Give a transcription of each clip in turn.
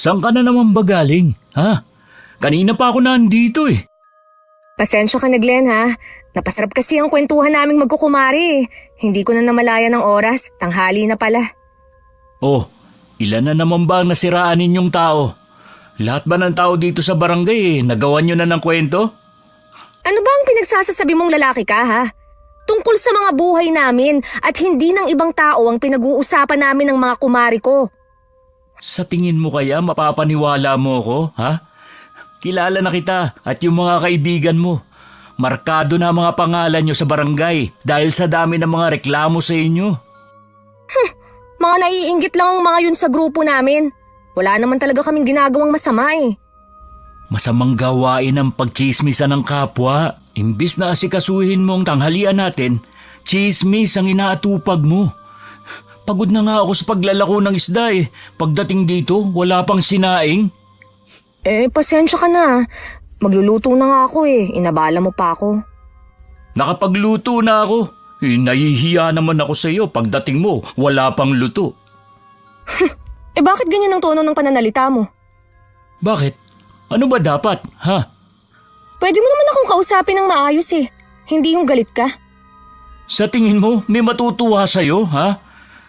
Saan ka na naman ba galing? Ha? Kanina pa ako nandito eh. Pasensya ka na, Glenn, ha? Napasarap kasi ang kwentuhan naming magkukumari. Hindi ko na namalaya ng oras. Tanghali na pala. Oh, ilan na naman ba ang nasiraan ninyong tao? Lahat ba ng tao dito sa barangay nagawan nyo na ng kwento? Ano ba ang pinagsasasabi mong lalaki ka, ha? Tungkol sa mga buhay namin at hindi ng ibang tao ang pinag-uusapan namin ng mga kumari ko. Sa tingin mo kaya mapapaniwala mo ko, ha? Kilala na kita at yung mga kaibigan mo. Markado na ang mga pangalan nyo sa barangay dahil sa dami ng mga reklamo sa inyo. Mga naiinggit lang ang mga yun sa grupo namin. Wala naman talaga kaming ginagawang masama eh. Masamang gawain ang pagchismisan ng kapwa. Imbis na asikasuhin mo ang tanghalian natin, chismis ang inaatupag mo. Pagod na nga ako sa paglalako ng isda eh. Pagdating dito, wala pang sinaing. Pasensya ka na. Magluluto na nga ako eh. Inabala mo pa ako. Nakapagluto na ako. Nahihiya naman ako sa iyo pagdating mo, wala pang luto. Bakit ganyan ang tono ng pananalita mo? Bakit? Ano ba dapat, ha? Pwede mo naman akong kausapin ng maayos eh. Hindi yung galit ka. Sa tingin mo, may matutuwa sa'yo, ha?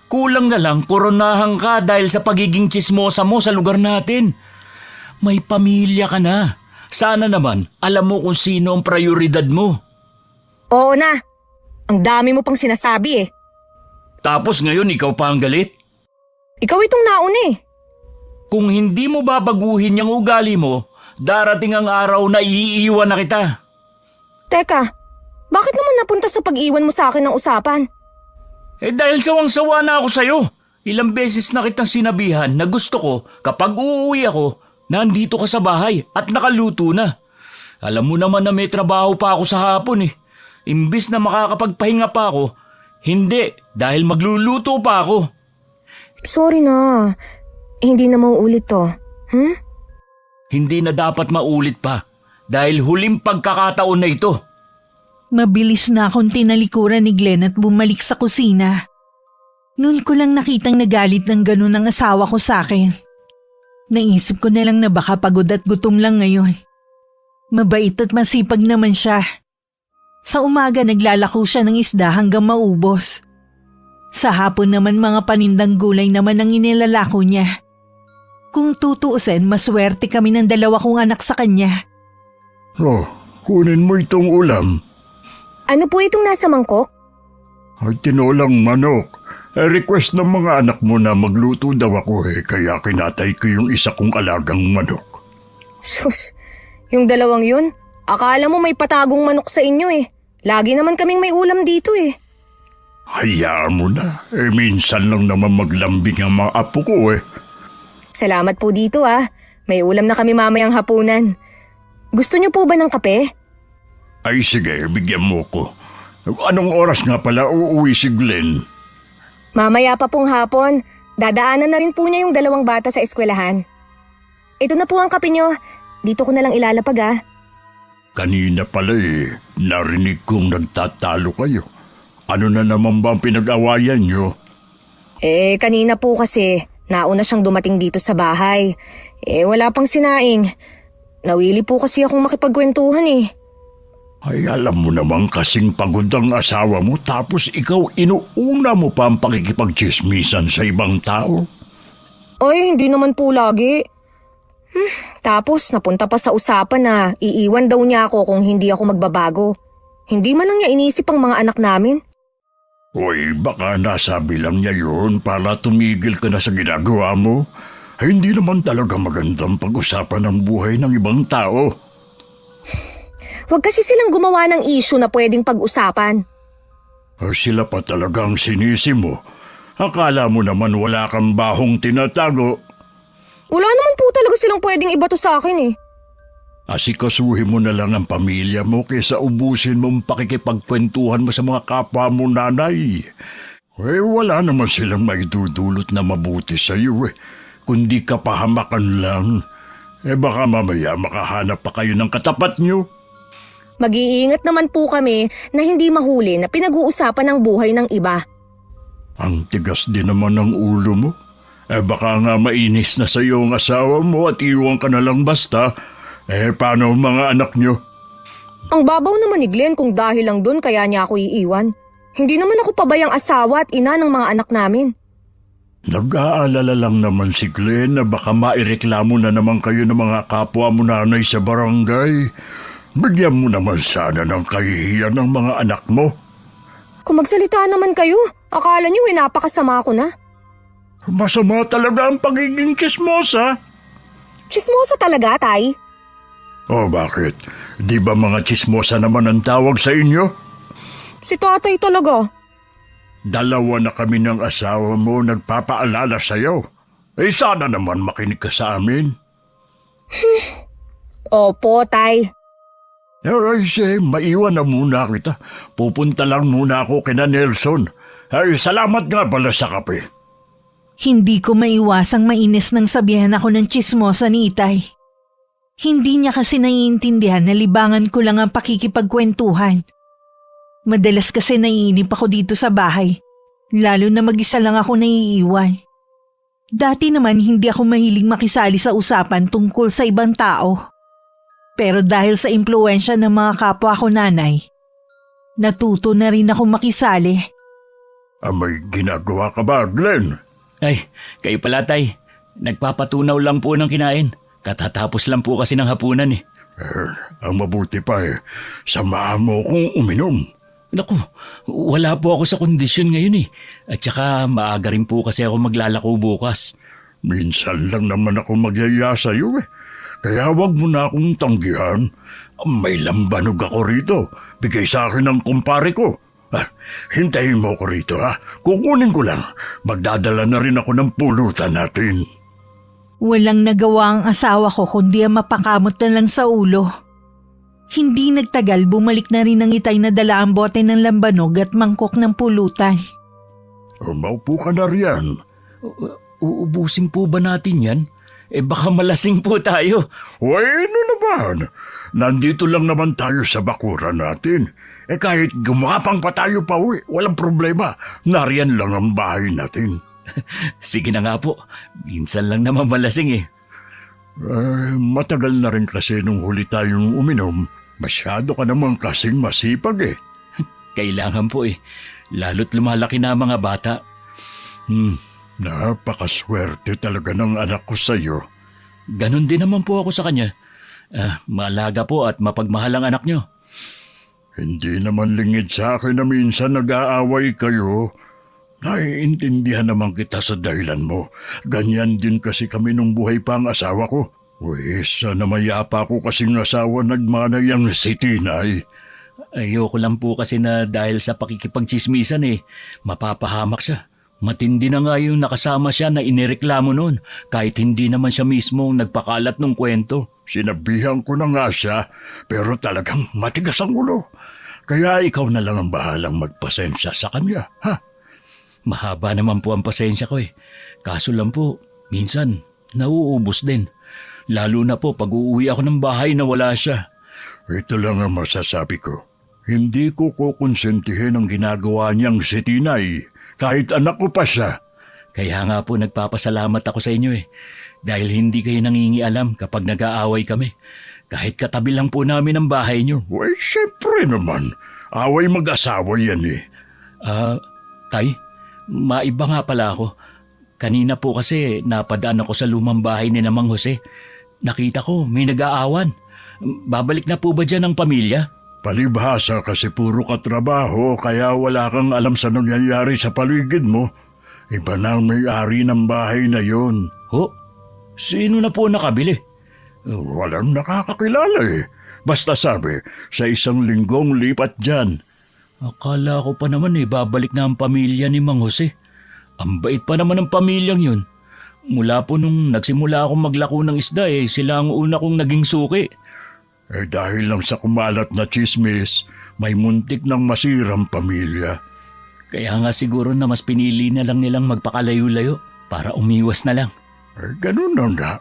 Kulang na lang koronahan ka dahil sa pagiging tsismosa mo sa lugar natin. May pamilya ka na. Sana naman, alam mo kung sino ang prioridad mo. Oo na. Ang dami mo pang sinasabi eh. Tapos ngayon ikaw pa ang galit? Ikaw itong nauna eh. Kung hindi mo babaguhin yung ugali mo, darating ang araw na iiwan na kita. Teka, bakit naman napunta sa pag-iwan mo sa akin ng usapan? Dahil sawang-sawa na ako sa'yo. Ilang beses na kitang sinabihan na gusto ko kapag uuwi ako, nandito ka sa bahay at nakaluto na. Alam mo naman na may trabaho pa ako sa hapon eh. Imbis na makakapagpahinga pa ako, hindi dahil magluluto pa ako. Sorry na. Hindi na mauulit to. Hindi na dapat maulit pa dahil huling pagkakataon na ito. Mabilis na akong tinalikuran ni Glenn at bumalik sa kusina. Noon ko lang nakitang nagalit ng ganun ang asawa ko sa akin. Naisip ko na lang na baka pagod at gutom lang ngayon. Mabait at masipag naman siya. Sa umaga naglalako siya ng isda hanggang maubos. Sa hapon naman mga panindang gulay naman ang inilalako niya. Kung tutuusin, maswerte kami ng dalawa kong anak sa kanya. Oh, kunin mo itong ulam. Ano po itong nasa mangkok? Ay, tinolang manok. Request ng mga anak mo na magluto daw ako kaya kinatay ko yung isa kong alagang manok. Sus, yung dalawang yun, akala mo may patagong manok sa inyo eh. Lagi naman kaming may ulam dito eh. Hayaan mo na. Minsan lang naman maglambing ang mga apo ko Salamat po dito ah. May ulam na kami mamayang hapunan. Gusto niyo po ba ng kape? Ay sige, bigyan mo ko. Anong oras nga pala uuwi si Glenn? Mamaya pa pong hapon. Dadaanan na rin po niya yung dalawang bata sa eskwelahan. Ito na po ang kape niyo. Dito ko na lang ilalapag ah. Kanina pala narinig kong nagtatalo kayo. Ano na naman ba ang pinag-awayan nyo? Kanina po kasi, nauna siyang dumating dito sa bahay. Wala pang sinaing. Nawili po kasi akong makipagkwentuhan eh. Ay, alam mo naman kasing pagod ang asawa mo tapos ikaw inuuna mo pa ang pakikipagchismisan sa ibang tao. Ay, hindi naman po lagi. Tapos napunta pa sa usapan na iiwan daw niya ako kung hindi ako magbabago. Hindi man lang niya inisip ang mga anak namin. Uy, baka nasabi lang niya yun para tumigil ka na sa ginagawa mo. Ay, hindi naman talaga magandang pag-usapan ang buhay ng ibang tao. Huwag kasi silang gumawa ng issue na pwedeng pag-usapan. Ay, sila pa talagang sinisi mo. Akala mo naman wala kang bahong tinatago. Wala naman po talaga silang pwedeng ibato sa akin eh. Asikasuhin mo na lang ang pamilya mo kaysa ubusin mong pakikipagkwentuhan mo sa mga kapwa mo nanay. Wala naman silang maidudulot na mabuti sa iyo kundi kapahamakan lang. Baka mamaya makahanap pa kayo ng katapat nyo. Mag-iingat naman po kami na hindi mahuli na pinag-uusapan ang buhay ng iba. Ang tigas din naman ng ulo mo. Baka nga mainis na sa iyo ang asawa mo at iwan ka na lang basta. Paano ang mga anak nyo? Ang babaw naman ni Glenn kung dahil lang dun kaya niya ako iiwan. Hindi naman ako pabayang asawa at ina ng mga anak namin. Nag-aalala lang naman si Glenn na baka maireklamo na naman kayo ng mga kapwa mo nanay sa barangay. Bigyan mo naman sana ng kahihiyan ng mga anak mo. Kung magsalita naman kayo, akala niyo napakasama ko na. Masama talaga ang pagiging chismosa. Chismosa talaga, Tay. Bakit? Di ba mga chismosa naman ang tawag sa inyo? Si Tatay talaga. Dalawa na kami ng asawa mo nagpapaalala sa'yo. Sana naman makinig ka sa amin. Opo, Tay. Maiwan na muna kita. Pupunta lang muna ako kina Nelson. Salamat nga pala sa kape. Hindi ko maiwasang mainis nang sabihan ako ng chismosa ni Itay. Hindi niya kasi naiintindihan na libangan ko lang ang pakikipagkwentuhan. Madalas kasi naiinip ako dito sa bahay, lalo na mag-isa lang ako naiiwan. Dati naman hindi ako mahilig makisali sa usapan tungkol sa ibang tao. Pero dahil sa impluwensya ng mga kapwa ko nanay, natuto na rin ako makisali. May ginagawa ka ba, Glenn? Ay, kayo pala, Tay. Nagpapatunaw lang po ng kinain. Katatapos lang po kasi ng hapunan eh. Ang mabuti pa samahan mo kung uminom. Naku, wala po ako sa kondisyon ngayon eh. At saka maaga rin po kasi ako maglalako bukas. Minsan lang naman ako magyaya sa'yo Kaya wag mo na akong tanggihan. May lambanog ako rito. Bigay sa akin ng kumpare ko. Hintayin mo ko rito Kukunin ko lang. Magdadala na rin ako ng pulutan natin. Walang nagawa ang asawa ko kundi ang mapakamot na lang sa ulo. Hindi nagtagal bumalik na rin ng Itay na dala ang bote ng lambanog at mangkok ng pulutan. Maupo ka na riyan. Uubusin po ba natin yan? Baka malasing po tayo. Ano naman? Nandito lang naman tayo sa bakuran natin. Kahit gumapang pa tayo pa walang problema. Nariyan lang ang bahay natin. Sige na nga po. Minsan lang naman malasing Matagal na rin kasi nung huli tayong uminom. Masyado ka naman kasing masipag Kailangan po Lalo't lumalaki na ang mga bata. Napakaswerte talaga ng anak ko sa'yo. Ganon din naman po ako sa kanya. Maalaga po at mapagmahal ang anak nyo. Hindi naman lingid sa akin na minsan nag-aaway kayo. Naiintindihan naman kita sa dahilan mo. Ganyan din kasi kami nung buhay pa ang asawa ko. Sana mayapa ko kasing asawa nagmanay ang si Tinay. Ayoko lang po kasi na dahil sa pakikipagchismisan mapapahamak siya. Matindi na nga yung nakasama siya na inireklamo noon kahit hindi naman siya mismo nagpakalat ng kwento. Sinabihan ko na nga siya pero talagang matigas ang ulo. Kaya ikaw na lang ang bahalang magpasensya sa kanya, Mahaba naman po ang pasensya ko Kaso lang po, minsan nauubos din. Lalo na po pag uuwi ako ng bahay na wala siya. Ito lang ang masasabi ko. Hindi ko kukonsentihin ang ginagawa niyang si Tinay. Kahit anak ko pa siya. Kaya nga po nagpapasalamat ako sa inyo Dahil hindi kayo nangingialam kapag nag-aaway kami. Kahit katabi lang po namin ang bahay niyo. Siyempre naman. Away mag-asawa yan Tay, maiba nga pala ako. Kanina po kasi napadaan ako sa lumang bahay ni Mang Jose. Nakita ko may nag-aawan. Babalik na po ba dyan ang pamilya? Palibhasa kasi puro katrabaho kaya wala kang alam sa nangyayari sa paligid mo. Iba na ang may-ari ng bahay na yon. Sino na po nakabili? Walang nakakakilala Basta sabi, sa isang linggong lipat dyan. Akala ko pa naman babalik na ang pamilya ni Mang Jose. Ang bait pa naman ng pamilyang yun. Mula po nung nagsimula akong maglako ng isda sila ang una kong naging suki. Dahil lang sa kumalat na chismis, may muntik ng masirang pamilya. Kaya nga siguro na mas pinili na lang nilang magpakalayo-layo para umiwas na lang. Ganun na nga.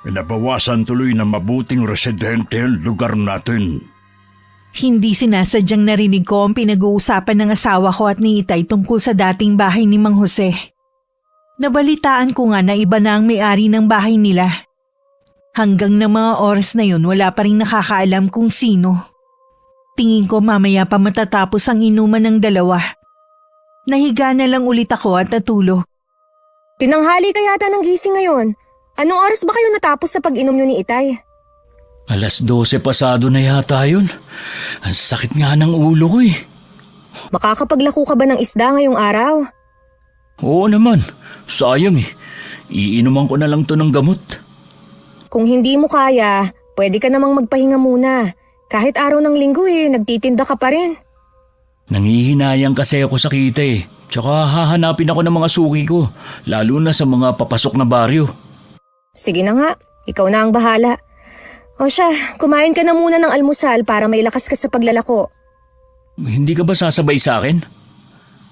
Nabawasan tuloy ng mabuting residente ang lugar natin. Hindi sinasadyang narinig ko ang pinag-uusapan ng asawa ko at ni Itay tungkol sa dating bahay ni Mang Jose. Nabalitaan ko nga na iba na ang may-ari ng bahay nila. Hanggang na mga oras na yun wala pa rin nakakaalam kung sino. Tingin ko mamaya pa matatapos ang inuman ng dalawa. Nahiga na lang ulit ako at natulog. Tinanghali ka yata ng gising ngayon. Anong oras ba kayo natapos sa pag-inom nyo ni Itay? 12:00 pasado na yata yun. Ang sakit nga ng ulo ko eh. Makakapaglako ka ba ng isda ngayong araw? Oo naman, sayang eh. Iinuman ko na lang to ng gamot. Kung hindi mo kaya, pwede ka namang magpahinga muna. Kahit araw ng linggo nagtitinda ka pa rin. Nangihinayang kasi ako sa kita eh. Tsaka hahanapin ako ng mga suki ko, lalo na sa mga papasok na baryo. Sige na nga, ikaw na ang bahala. O siya, kumain ka na muna ng almusal para may lakas ka sa paglalako. Hindi ka ba sasabay sa akin?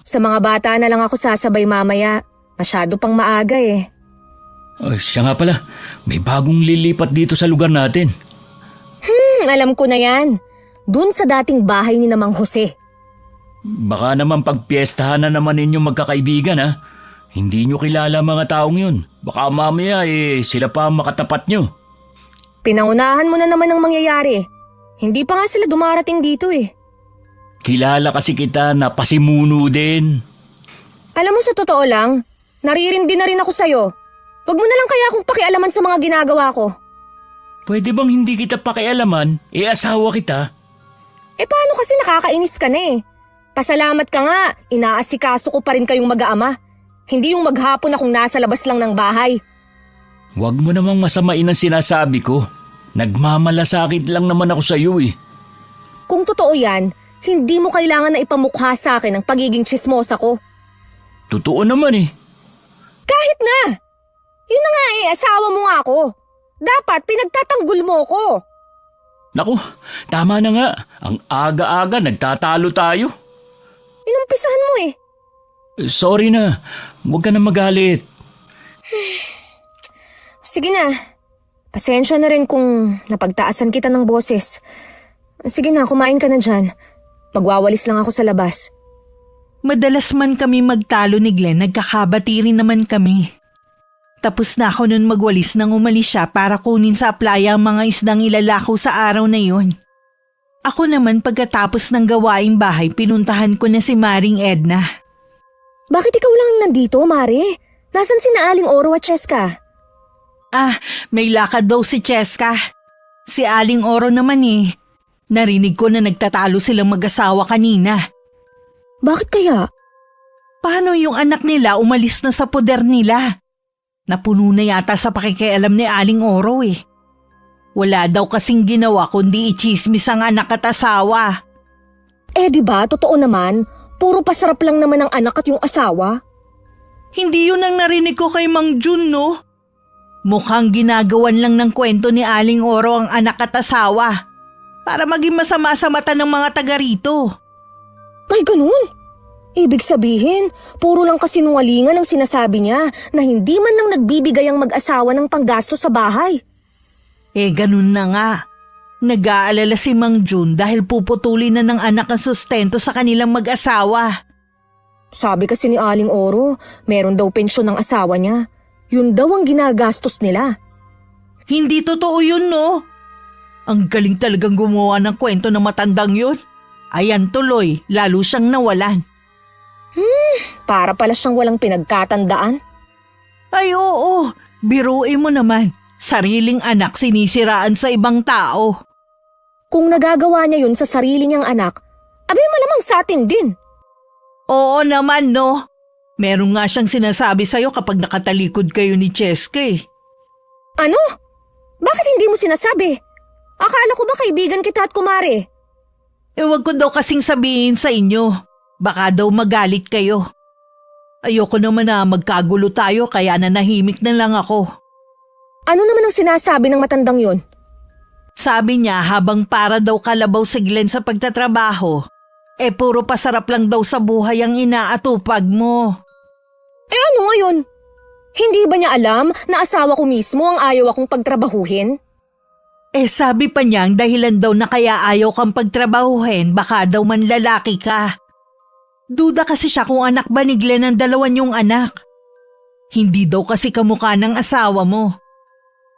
Sa mga bata na lang ako sasabay mamaya. Masyado pang maaga eh. Ay, siya nga pala, may bagong lilipat dito sa lugar natin. Alam ko na yan. Dun sa dating bahay ni Mang Jose. Baka naman pagpiestahan na naman ninyong magkakaibigan ha. Hindi nyo kilala mga taong yun. Baka mamaya sila pa makatapat nyo. Pinangunahan mo na naman ang mangyayari. Hindi pa nga sila dumarating dito eh. Kilala kasi kita na pasimuno din. Alam mo sa totoo lang, naririndi na rin ako sa'yo. Huwag mo na lang kaya akong pakialaman sa mga ginagawa ko. Pwede bang hindi kita pakialaman? Asawa kita. Paano kasi nakakainis ka na eh? Pasalamat ka nga, inaasikaso ko pa rin kayong mag-aama. Hindi yung maghapon akong nasa labas lang ng bahay. Huwag mo namang masamain ang sinasabi ko. Nagmamalasakit lang naman ako sa iyo eh. Kung totoo yan, hindi mo kailangan na ipamukha sa akin ang pagiging tsismosa ko. Totoo naman eh. Kahit na! Yun na nga asawa mo nga ako. Dapat pinagtatanggol mo ko. Naku, tama na nga. Ang aga-aga nagtatalo tayo. Inumpisahan mo eh. Sorry na. Huwag ka na magalit. Sige na. Pasensya na rin kung napagtaasan kita ng boses. Sige na, kumain ka na dyan. Magwawalis lang ako sa labas. Madalas man kami magtalo ni Glenn, nagkakabati rin naman kami. Tapos na ako nun magwalis nang umalis siya para kunin sa playa ang mga isdang ilalako sa araw na yon. Ako naman pagkatapos ng gawaing bahay, pinuntahan ko na si Maring Edna. Bakit ikaw lang nandito, Mare? Nasaan si Aling Oro at Cheska? May lakad daw si Cheska. Si Aling Oro naman eh. Narinig ko na nagtatalo silang mag-asawa kanina. Bakit kaya? Paano yung anak nila umalis na sa poder nila? Napuno na yata sa pakikialam ni Aling Oro eh. Wala daw kasing ginawa kundi ichismis ang anak at asawa. Diba, totoo naman. Puro pasarap lang naman ang anak at yung asawa. Hindi yun ang narinig ko kay Mang Jun, no? Mukhang ginagawan lang ng kwento ni Aling Oro ang anak at asawa para maging masama sa mata ng mga taga rito. May ganun? Ibig sabihin, puro lang kasinungalingan ang sinasabi niya na hindi man lang nagbibigay ang mag-asawa ng panggasto sa bahay. Ganun na nga. Nag-aalala si Mang Jun dahil puputulin na ng anak ang sustento sa kanilang mag-asawa. Sabi kasi ni Aling Oro, meron daw pensyon ng asawa niya. Yun daw ang ginagastos nila. Hindi totoo yun, no? Ang galing talagang gumawa ng kwento ng matandang yun. Ayan tuloy, lalo siyang nawalan. Para pala siyang walang pinagkatandaan. Ay oo, biruin mo naman. Sariling anak sinisiraan sa ibang tao. Kung nagagawa niya yun sa sarili niyang anak, abay malamang sa atin din. Oo naman, no? Meron nga siyang sinasabi sa'yo kapag nakatalikod kayo ni Cheska eh. Ano? Bakit hindi mo sinasabi? Akala ko ba kaibigan kita at kumare? Wag ko daw kasing sabihin sa inyo. Baka daw magalit kayo. Ayoko naman na magkagulo tayo kaya nanahimik na lang ako. Ano naman ang sinasabi ng matandang yun? Sabi niya habang para daw kalabaw si Glenn sa pagtatrabaho, puro pasarap lang daw sa buhay ang inaatupag mo. Ano ngayon? Hindi ba niya alam na asawa ko mismo ang ayaw akong pagtrabahuhin? Sabi pa niya ang dahilan daw na kaya ayaw kang pagtrabahuhin, baka daw manlalaki ka. Duda kasi siya kung anak ba ni Glenn ang dalawa niyong anak. Hindi daw kasi kamukha ng asawa mo.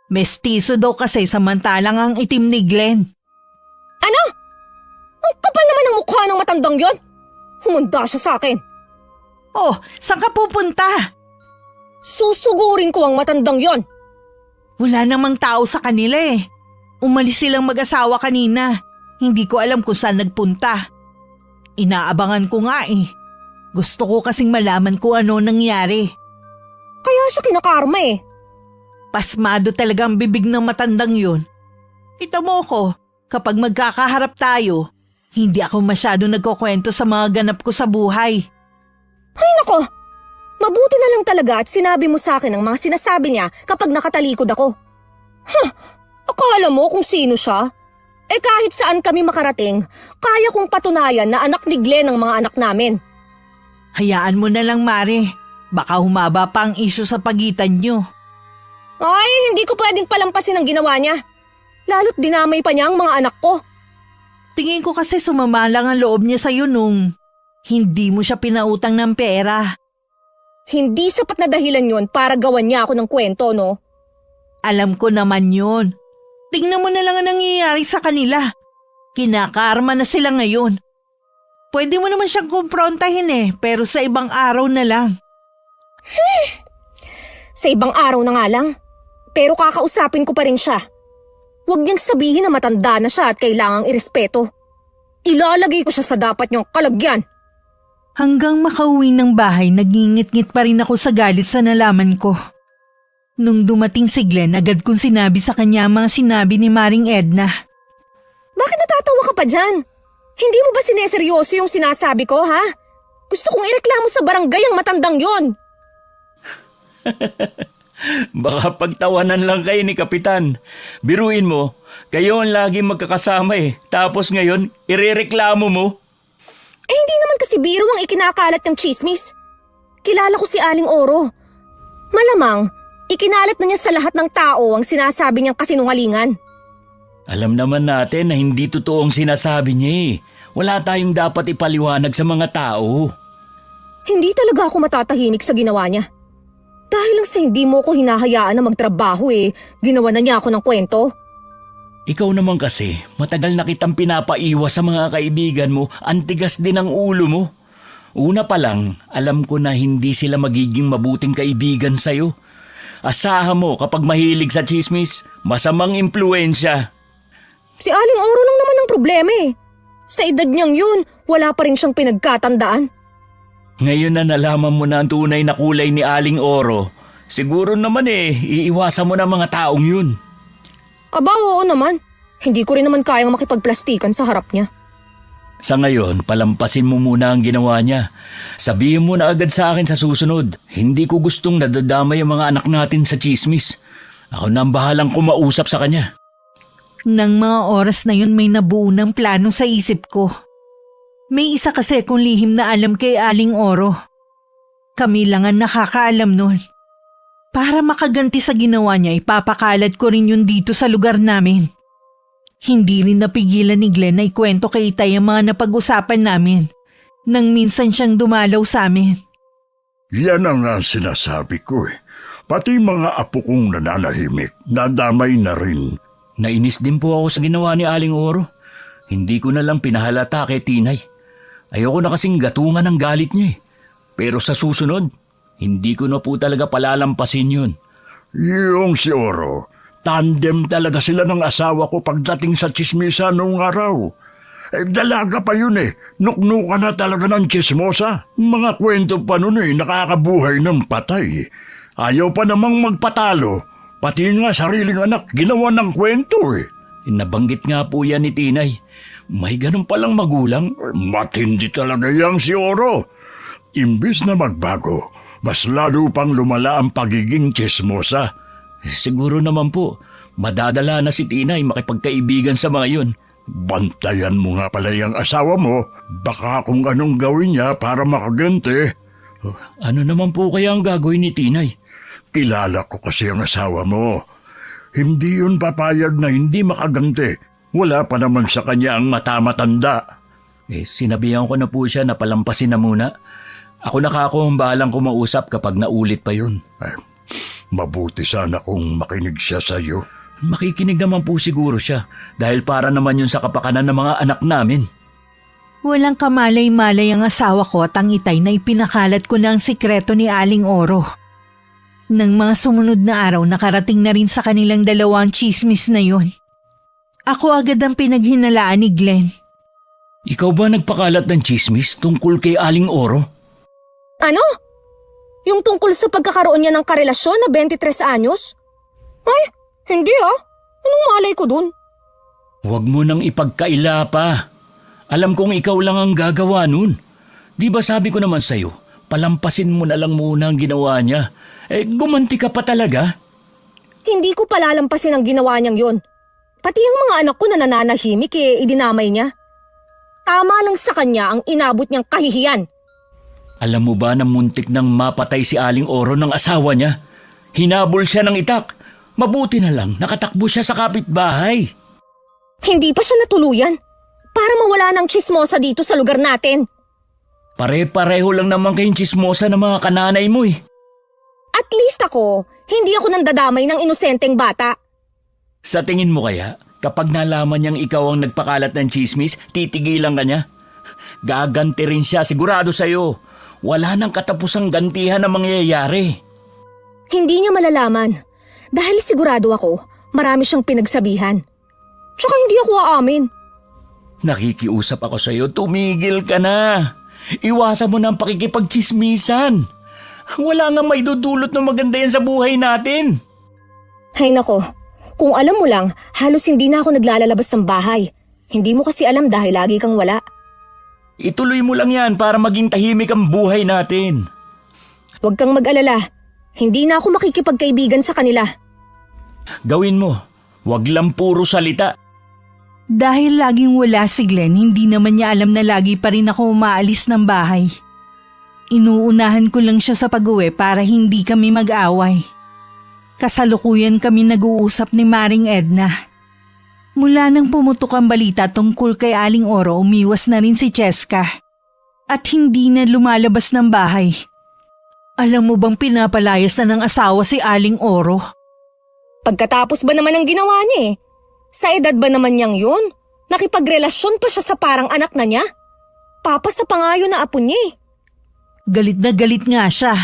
Mestizo daw kasi samantalang ang itim ni Glenn. Ano? Ang kapal naman ng mukha ng matandang yon. Humanda siya sa akin. Oh, saan ka pupunta? Susugurin ko ang matandang yon. Wala namang tao sa kanila eh. Umalis silang mag-asawa kanina. Hindi ko alam kung saan nagpunta. Inaabangan ko nga eh. Gusto ko kasing malaman kung ano nangyari. Kaya siya kinakarma eh. Pasmado talaga ang bibig ng matandang yun. Kita mo ko, kapag magkakaharap tayo, hindi ako masyado nagkukwento sa mga ganap ko sa buhay. Ay nako, mabuti na lang talaga at sinabi mo sa akin ang mga sinasabi niya kapag nakatalikod ako. Akala mo kung sino siya? Eh kahit saan kami makarating, kaya kong patunayan na anak ni Glenn ang mga anak namin. Hayaan mo na lang, Mare. Baka humaba pa ang isyu sa pagitan nyo. Ay, hindi ko pwedeng palampasin ang ginawa niya. Lalo't dinamay pa niya ang mga anak ko. Tingin ko kasi sumama lang ang loob niya sa'yo nung hindi mo siya pinautang ng pera. Hindi sapat na dahilan yon para gawan niya ako ng kwento, no? Alam ko naman yun. Tingnan mo na lang ang nangyayari sa kanila. Kinakarma na sila ngayon. Pwede mo naman siyang kumprontahin eh, pero sa ibang araw na lang. Sa ibang araw na nga lang. Pero kakausapin ko pa rin siya. Huwag niyang sabihin na matanda na siya at kailangang irespeto. Ilalagay ko siya sa dapat niyang kalagyan. Hanggang makauwi ng bahay, nagingit-ngit pa rin ako sa galit sa nalaman ko. Nung dumating si Glenn, agad kong sinabi sa kanya ang mga sinabi ni Maring Edna. Bakit natatawa ka pa dyan? Hindi mo ba sineseryoso yung sinasabi ko, ha? Gusto kong ireklamo sa barangay ang matandang yon. Baka pagtawanan lang kayo ni Kapitan. Biruin mo, kayo ang lagi magkakasama eh. Tapos ngayon, irereklamo mo. Eh hindi naman kasi biro ang ikinakalat ng chismis. Kilala ko si Aling Oro. Malamang, ikinalat na niya sa lahat ng tao ang sinasabi niyang kasinungalingan. Alam naman natin na hindi totoong sinasabi niya eh. Wala tayong dapat ipaliwanag sa mga tao. Hindi talaga ako matatahimik sa ginawa niya. Dahil lang sa hindi mo ko hinahayaan na magtrabaho eh, ginawa na niya ako ng kwento. Ikaw naman kasi, matagal na kitang pinapaiwas sa mga kaibigan mo, antigas din ang ulo mo. Una pa lang, alam ko na hindi sila magiging mabuting kaibigan sa'yo. Asahan mo kapag mahilig sa chismis, masamang impluensya. Si Aling Oro lang naman ang problema eh. Sa edad niyang yun, wala pa rin siyang pinagkatandaan. Ngayon na nalaman mo na ang tunay na kulay ni Aling Oro, siguro naman iiwasan mo na mga taong yun. Aba, oo naman. Hindi ko rin naman kayang makipagplastikan sa harap niya. Sa ngayon, palampasin mo muna ang ginawa niya. Sabihin mo na agad sa akin sa susunod. Hindi ko gustong nadadamay ang mga anak natin sa chismis. Ako na ang bahalang kumausap sa kanya. Nang mga oras na yun may nabuo ng plano sa isip ko. May isa kasi akong lihim na alam kay Aling Oro. Kami lang ang nakakaalam nun. Para makaganti sa ginawa niya, ipapakalat ko rin yun dito sa lugar namin. Hindi rin napigilan ni Glenn na ikwento kay Itay ang mga napag-usapan namin nang minsan siyang dumalaw sa amin. Yan ang nga sinasabi ko eh. Pati mga apo kong nananahimik, nadamay na rin. Nainis din po ako sa ginawa ni Aling Oro. Hindi ko na lang pinahalata kay Tinay. Ayoko na kasing gatungan ng galit niya eh. Pero sa susunod, hindi ko na po talaga palalampasin yun. Yung si Oro, tandem talaga sila ng asawa ko pagdating sa chismisa noong araw. Dalaga pa yun eh, nuknuka na talaga ng chismosa. Mga kwento pa nun nakakabuhay ng patay. Ayaw pa namang magpatalo, pati nga sariling anak ginawa ng kwento eh. Nabanggit nga po yan ni Tinay. May ganun palang magulang. Matindi talaga yang si Oro. Imbis na magbago, mas lalo pang lumala ang pagiging chismosa. Siguro naman po, madadala na si Tinay makipagkaibigan sa mga yun. Bantayan mo nga pala yung asawa mo, baka kung anong gawin niya para makaganti. Ano naman po kaya ang gagawin ni Tinay? Kilala ko kasi ang asawa mo. Hindi yun papayag na hindi makaganti. Wala pa naman sa kanya ang mata-matanda. Sinabihan ko na po siya na palampasin na muna. Ako na kako ang bahalang kumausap kapag naulit pa yun. Ay, mabuti sana kung makinig siya sa'yo. Makikinig naman po siguro siya dahil para naman yun sa kapakanan ng mga anak namin. Walang kamalay-malay ang asawa ko at ang itay na ipinakalat ko na ang sikreto ni Aling Oro. Nang mga sumunod na araw, nakarating na rin sa kanilang dalawang chismis na yon. Ako agad ang pinaghinalaan ni Glenn. Ikaw ba nagpakalat ng chismis tungkol kay Aling Oro? Ano? Yung tungkol sa pagkakaroon niya ng karelasyon na 23 anyos? Ay, hindi ah. Anong malay ko dun? Huwag mo nang ipagkaila pa. Alam kong ikaw lang ang gagawa nun. Di ba sabi ko naman sa'yo, palampasin mo na lang muna ang ginawa niya. Gumanti ka pa talaga. Hindi ko palalampasin ang ginawa niyang yun. Pati ang mga anak ko na nananahimik idinamay niya. Tama lang sa kanya ang inabot niyang kahihiyan. Alam mo ba na muntik nang mapatay si Aling Oro ng asawa niya? Hinabol siya ng itak. Mabuti na lang nakatakbo siya sa kapitbahay. Hindi pa siya natuluyan. Para mawala ng chismosa dito sa lugar natin. Pare-pareho lang naman kayong chismosa ng mga kananay mo eh. At least ako, hindi ako nandadamay ng inosenteng bata. Sa tingin mo kaya, kapag nalaman niyang ikaw ang nagpakalat ng chismis, titigilan ka niya? Gaganti rin siya, sigurado sa'yo. Wala nang katapusang gantihan na mangyayari. Hindi niya malalaman. Dahil sigurado ako, marami siyang pinagsabihan. Tsaka hindi ako aamin. Nakikiusap ako sa'yo, tumigil ka na. Iwasan mo na ang pakikipagchismisan. Wala nga may dudulot na maganda yan sa buhay natin. Hay nako, kung alam mo lang, halos hindi na ako naglalabas ng bahay. Hindi mo kasi alam dahil lagi kang wala. Ituloy mo lang yan para maging tahimik ang buhay natin. Huwag kang mag-alala. Hindi na ako makikipagkaibigan sa kanila. Gawin mo. Huwag lang puro salita. Dahil laging wala si Glenn, hindi naman niya alam na lagi pa rin ako umaalis ng bahay. Inuunahan ko lang siya sa pag-uwi para hindi kami mag-away. Kasalukuyan kami nag-uusap ni Maring Edna. Mula nang pumutok ang balita tungkol kay Aling Oro, umiwas na rin si Cheska. At hindi na lumalabas ng bahay. Alam mo bang pinapalayas na ng asawa si Aling Oro? Pagkatapos ba naman ang ginawa niya eh? Sa edad ba naman niyang yun? Nakipagrelasyon pa siya sa parang anak na niya? Papa sa pangayo na apo niya eh. Galit na galit nga siya.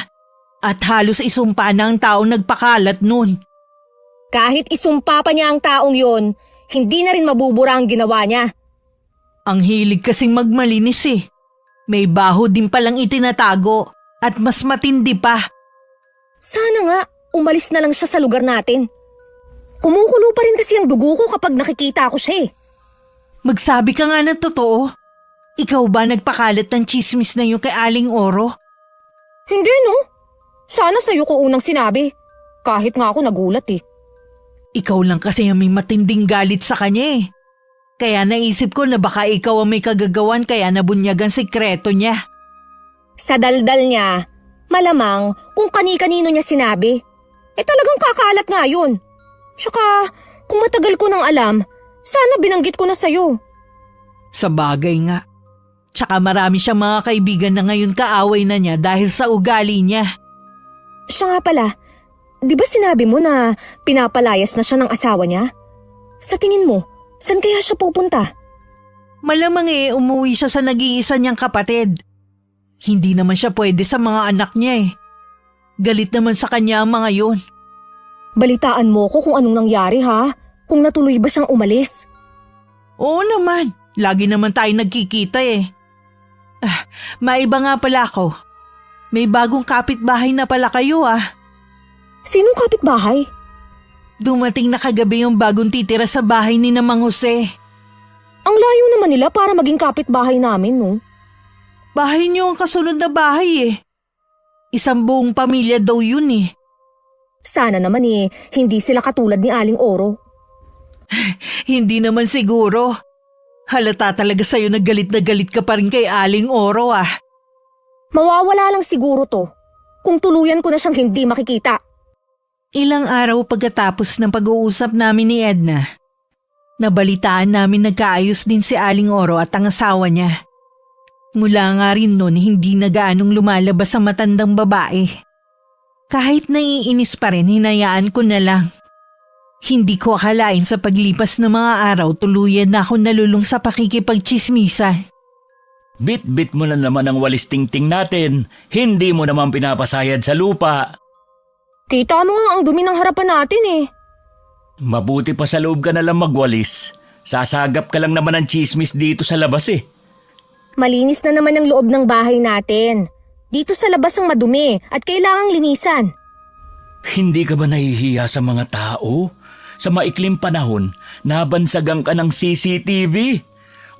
At halos isumpa na ang taong nagpakalat nun. Kahit isumpa pa niya ang taong yon, hindi na rin mabubura ang ginawa niya. Ang hilig kasing magmalinis eh. May baho din palang itinatago at mas matindi pa. Sana nga, umalis na lang siya sa lugar natin. Kumukulo pa rin kasi ang dugo ko kapag nakikita ko siya eh. Magsabi ka nga ng totoo. Ikaw ba nagpakalat ng chismis na yun kay Aling Oro? Hindi no. Sana sa'yo ko unang sinabi. Kahit nga ako nagulat eh. Ikaw lang kasi ang may matinding galit sa kanya eh. Kaya naisip ko na baka ikaw ang may kagagawan kaya nabunyagan sikreto niya. Sa daldal niya, malamang kung kani-kanino niya sinabi. Talagang kakalat nga yun. Tsaka, kung matagal ko nang alam, sana binanggit ko na sa'yo. Sa bagay nga. Tsaka marami siyang mga kaibigan na ngayon kaaway na niya dahil sa ugali niya. Siya nga pala, di ba sinabi mo na pinapalayas na siya ng asawa niya? Sa tingin mo, saan kaya siya pupunta? Malamang umuwi siya sa nag-iisa niyang kapatid. Hindi naman siya pwede sa mga anak niya eh. Galit naman sa kanya ang mga yun. Balitaan mo ko kung anong nangyari ha? Kung natuloy ba siyang umalis? Oo naman, lagi naman tayo nagkikita eh. Maiba nga pala ako. May bagong kapitbahay na pala kayo ah. Sinong kapitbahay? Dumating na kagabi yung bagong titira sa bahay ni Mang Jose. Ang layo naman nila para maging kapitbahay namin no? Bahay niyo ang kasunod na bahay eh. Isang buong pamilya daw yun eh. Sana naman hindi sila katulad ni Aling Oro. Hindi naman siguro. Halata talaga sa'yo na galit ka pa rin kay Aling Oro ah. Mawawala lang siguro to kung tuluyan ko na siyang hindi makikita. Ilang araw pagkatapos ng pag-uusap namin ni Edna, nabalitaan namin nagkaayos din si Aling Oro at ang asawa niya. Mula nga rin noon hindi na gaanong lumalabas ang matandang babae. Kahit naiinis pa rin, hinayaan ko na lang. Hindi ko akalain sa paglipas ng mga araw tuluyan na ako nalulung sa pakikipagtsismisan. Bit-bit mo na naman ang walis tingting natin. Hindi mo naman pinapasayad sa lupa. Kita mo nga ang dumi ng harapan natin eh. Mabuti pa sa loob ka na lang magwalis. Sasagap ka lang naman ng chismis dito sa labas eh. Malinis na naman ang loob ng bahay natin. Dito sa labas ang madumi at kailangang linisan. Hindi ka ba nahihiya sa mga tao? Sa maikling panahon, nabansagan ka ng CCTV.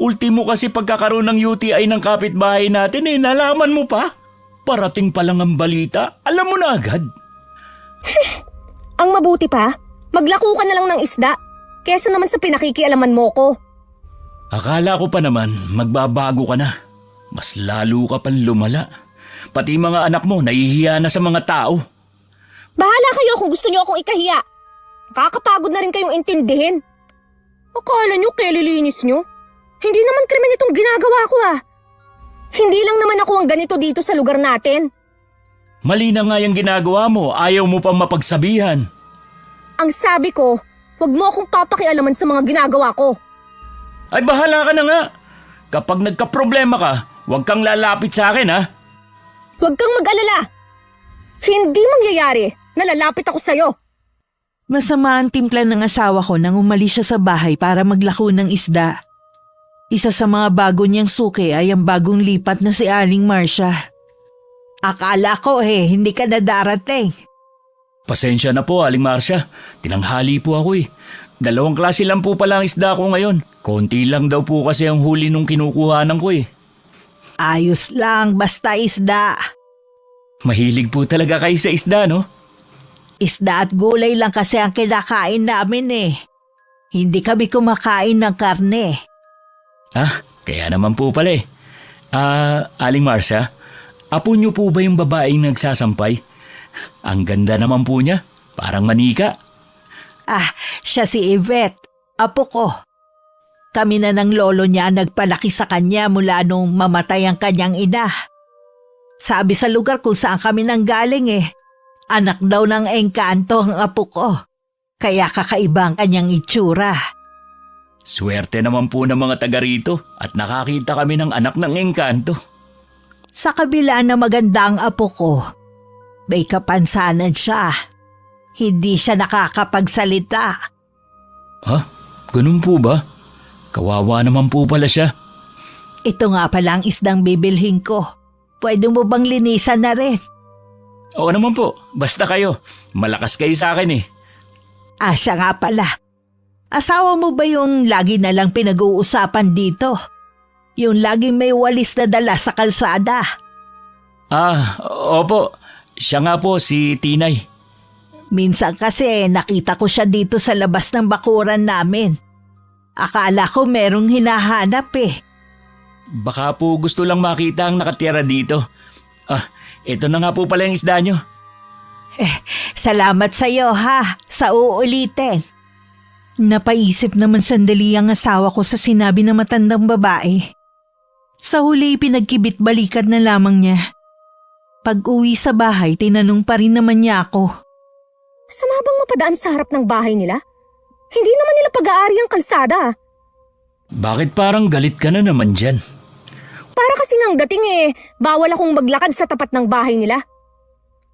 Ultimo kasi pagkakaroon ng UTI ng kapitbahay natin eh, nalaman mo pa? Parating pa lang ang balita, alam mo na agad. Ang mabuti pa, maglako ka na lang ng isda. Kesa naman sa pinakikialaman mo ko. Akala ko pa naman magbabago ka na. Mas lalo ka pang lumala. Pati mga anak mo nahihiya na sa mga tao. Bahala kayo kung gusto niyo akong ikahiya. Nakakapagod na rin kayong intindihin. Akala niyo kelilinis niyo? Hindi naman krimen itong ginagawa ko ah. Hindi lang naman ako ang ganito dito sa lugar natin. Mali na nga yung ginagawa mo, ayaw mo pang mapagsabihan. Ang sabi ko, huwag mo akong papakialaman sa mga ginagawa ko. Ay bahala ka na nga. Kapag nagkaproblema ka, huwag kang lalapit sa akin ha. Huwag kang mag-alala. Hindi mangyayari na lalapit ako sa'yo. Masama ang timpla ng asawa ko nang umalis siya sa bahay para maglako ng isda. Isa sa mga bago niyang suki ay ang bagong lipat na si Aling Marcia. Akala ko hindi ka na darating. Pasensya na po, Aling Marcia. Tinanghali po ako eh. 2 klase lang po pala ang isda ko ngayon. Konti lang daw po kasi ang huli nung kinukuhanan ko eh. Ayos lang, basta isda. Mahilig po talaga kayo sa isda, no? Isda at gulay lang kasi ang kinakain namin eh. Hindi kami kumakain ng karne. Kaya naman po pala eh. Aling Marcia, apo niyo po ba yung babaeng nagsasampay? Ang ganda naman po niya, parang manika. Siya si Yvette, apo ko. Kami na ng lolo niya nagpalaki sa kanya mula nung mamatay ang kanyang ina. Sabi sa lugar kung saan kami nanggaling anak daw ng engkanto ang apo ko. Kaya kakaiba ang kanyang itsura. Swerte naman po ng mga taga rito at nakakita kami ng anak ng engkanto. Sa kabila na maganda ang apo ko, may kapansanan siya. Hindi siya nakakapagsalita. Ganun po ba? Kawawa naman po pala siya. Ito nga pala ang isdang bibilhin ko. Pwede mo bang linisan na rin? Oo naman po, basta kayo. Malakas kayo sa akin eh. Siya nga pala. Asawa mo ba yung lagi na lang pinag-uusapan dito? Yung laging may walis na dala sa kalsada? Opo. Siya nga po, si Tinay. Minsan kasi nakita ko siya dito sa labas ng bakuran namin. Akala ko merong hinahanap Baka po gusto lang makita ang nakatira dito. Ito na nga po pala yung isda nyo. Salamat sa iyo sa uulitin. Napaisip naman sandali ang asawa ko sa sinabi ng matandang babae. Sa huli pinagkibit balikat na lamang niya. Pag-uwi sa bahay, tinanong pa rin naman niya ako. Sama bang mapadaan sa harap ng bahay nila? Hindi naman nila pag-aari ang kalsada. Bakit parang galit ka na naman dyan? Para kasi ngang dating bawal akong maglakad sa tapat ng bahay nila.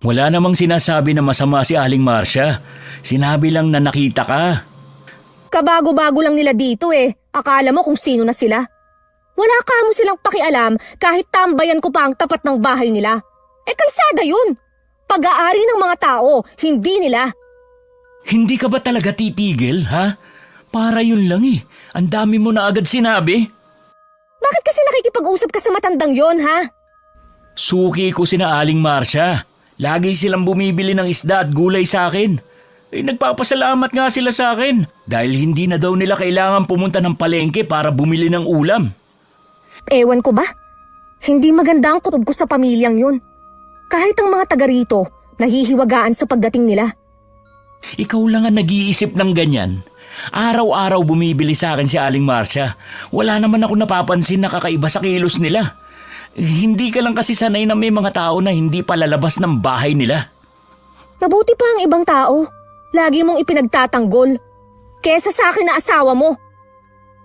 Wala namang sinasabi na masama si Aling Marcia. Sinabi lang na nakita ka. Kabago-bago lang nila dito Akala mo kung sino na sila. Wala ka mo silang pakialam kahit tambayan ko pa ang tapat ng bahay nila. Kalsada yun. Pag-aari ng mga tao, hindi nila. Hindi ka ba talaga titigil, ha? Para yun lang Ang dami mo na agad sinabi. Bakit kasi nakikipag-usap ka sa matandang yon, ha? Suki ko sina Aling Marcia. Lagi silang bumibili ng isda at gulay sa akin. Nagpapasalamat nga sila sa akin dahil hindi na daw nila kailangan pumunta ng palengke para bumili ng ulam. Ewan ko ba? Hindi maganda ang kutob ko sa pamilyang yun. Kahit ang mga taga rito, nahihiwagaan sa pagdating nila. Ikaw lang ang nag-iisip ng ganyan. Araw-araw bumibili sa akin si Aling Marcia. Wala naman ako napapansin na kakaiba sa kilos nila. Hindi ka lang kasi sanay na may mga tao na hindi palalabas ng bahay nila. Mabuti pa ang ibang tao. Lagi mong ipinagtatanggol. Kesa sa akin na asawa mo.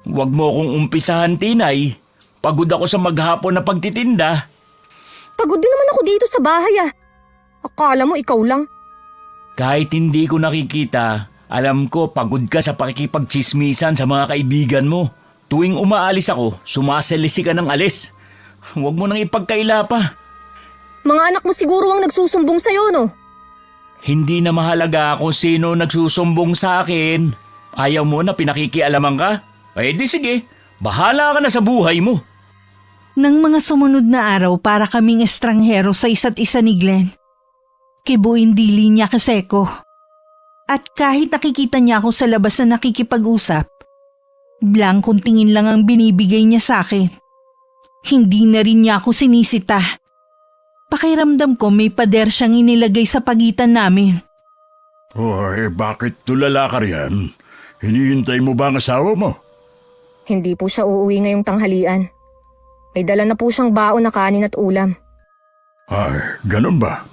Huwag mo akong umpisahan, Tinay. Pagod ako sa maghapon na pagtitinda. Pagod din naman ako dito sa bahay ah. Akala mo ikaw lang. Kahit hindi ko nakikita, alam ko pagod ka sa pakikipagchismisan sa mga kaibigan mo. Tuwing umaalis ako, sumasalisi ka ng alis. Huwag mo nang ipagkaila pa. Mga anak mo siguro ang nagsusumbong sa'yo, no? Hindi na mahalaga kung sino nagsusumbong sa akin. Ayaw mo na pinakikialaman ka? Eh di sige, bahala ka na sa buhay mo. Nang mga sumunod na araw para kaming estranghero sa isa't isa ni Glenn, kibuin dili niya kasi ko. At kahit nakikita niya ako sa labas na nakikipag-usap, blankong tingin lang ang binibigay niya sa akin. Hindi na rin niya ako sinisita. Pakiramdam ko may pader siyang inilagay sa pagitan namin. Bakit tulala ka riyan? Hinihintay mo ba ang asawa mo? Hindi po siya uuwi ngayong tanghalian. May dala na po siyang baon na kanin at ulam. Ganun ba?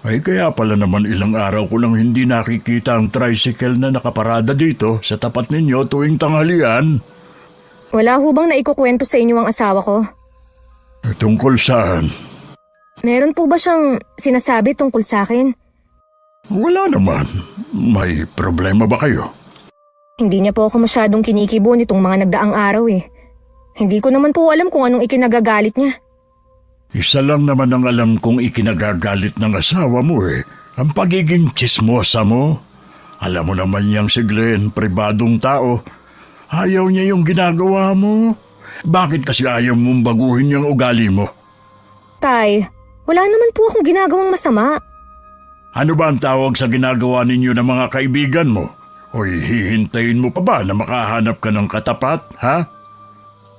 Ay kaya pala naman ilang araw ko lang hindi nakikita ang tricycle na nakaparada dito sa tapat ninyo tuwing tanghalian. Wala ho bang naikukwento sa inyo ang asawa ko? Tungkol saan? Meron po ba siyang sinasabi tungkol sa akin? Wala naman. May problema ba kayo? Hindi niya po ako masyadong kinikibo nitong mga nagdaang araw eh. Hindi ko naman po alam kung anong ikinagagalit niya. Isa lang naman ang alam kong ikinagagalit ng asawa mo eh. Ang pagiging tsismosa mo. Alam mo naman niyang si Glenn, pribadong tao. Ayaw niya yung ginagawa mo. Bakit kasi ayaw mong baguhin yung ugali mo? Tay, wala naman po akong ginagawang masama. Ano ba ang tawag sa ginagawa ninyo ng mga kaibigan mo? O hihintayin mo pa ba na makahanap ka ng katapat, ha?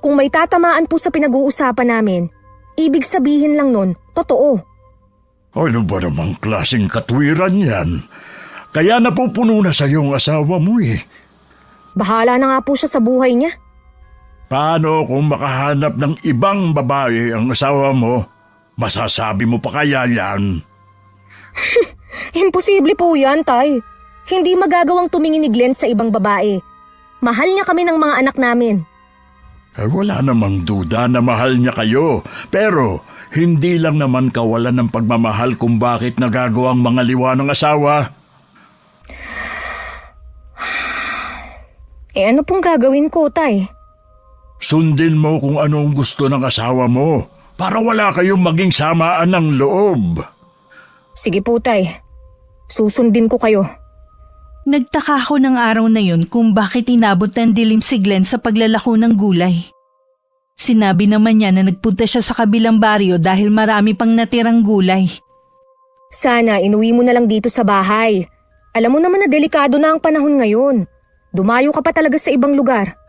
Kung may tatamaan po sa pinag-uusapan namin, ibig sabihin lang nun, totoo. Ano ba namang klaseng katwiran yan? Kaya napupuno na sa iyong asawa mo eh. Bahala na nga po siya sa buhay niya. Paano kung makahanap ng ibang babae ang asawa mo? Masasabi mo pa kaya yan? Imposible po yan, Tay. Hindi magagawang tumingin ni Glenn sa ibang babae. Mahal niya kami ng mga anak namin. Wala namang duda na mahal niya kayo. Pero hindi lang naman kawalan ng pagmamahal kung bakit nagagawang mga liwa ng asawa. Ano pong gagawin ko, Tay? Sundin mo kung anong gusto ng asawa mo para wala kayong maging samaan ng loob. Sige po, Tay. Susundin ko kayo. Nagtaka ako ng araw na yun kung bakit inabot ng dilim si Glenn sa paglalako ng gulay. Sinabi naman niya na nagpunta siya sa kabilang baryo dahil marami pang natirang gulay. Sana inuwi mo na lang dito sa bahay. Alam mo naman na delikado na ang panahon ngayon. Dumayo ka pa talaga sa ibang lugar.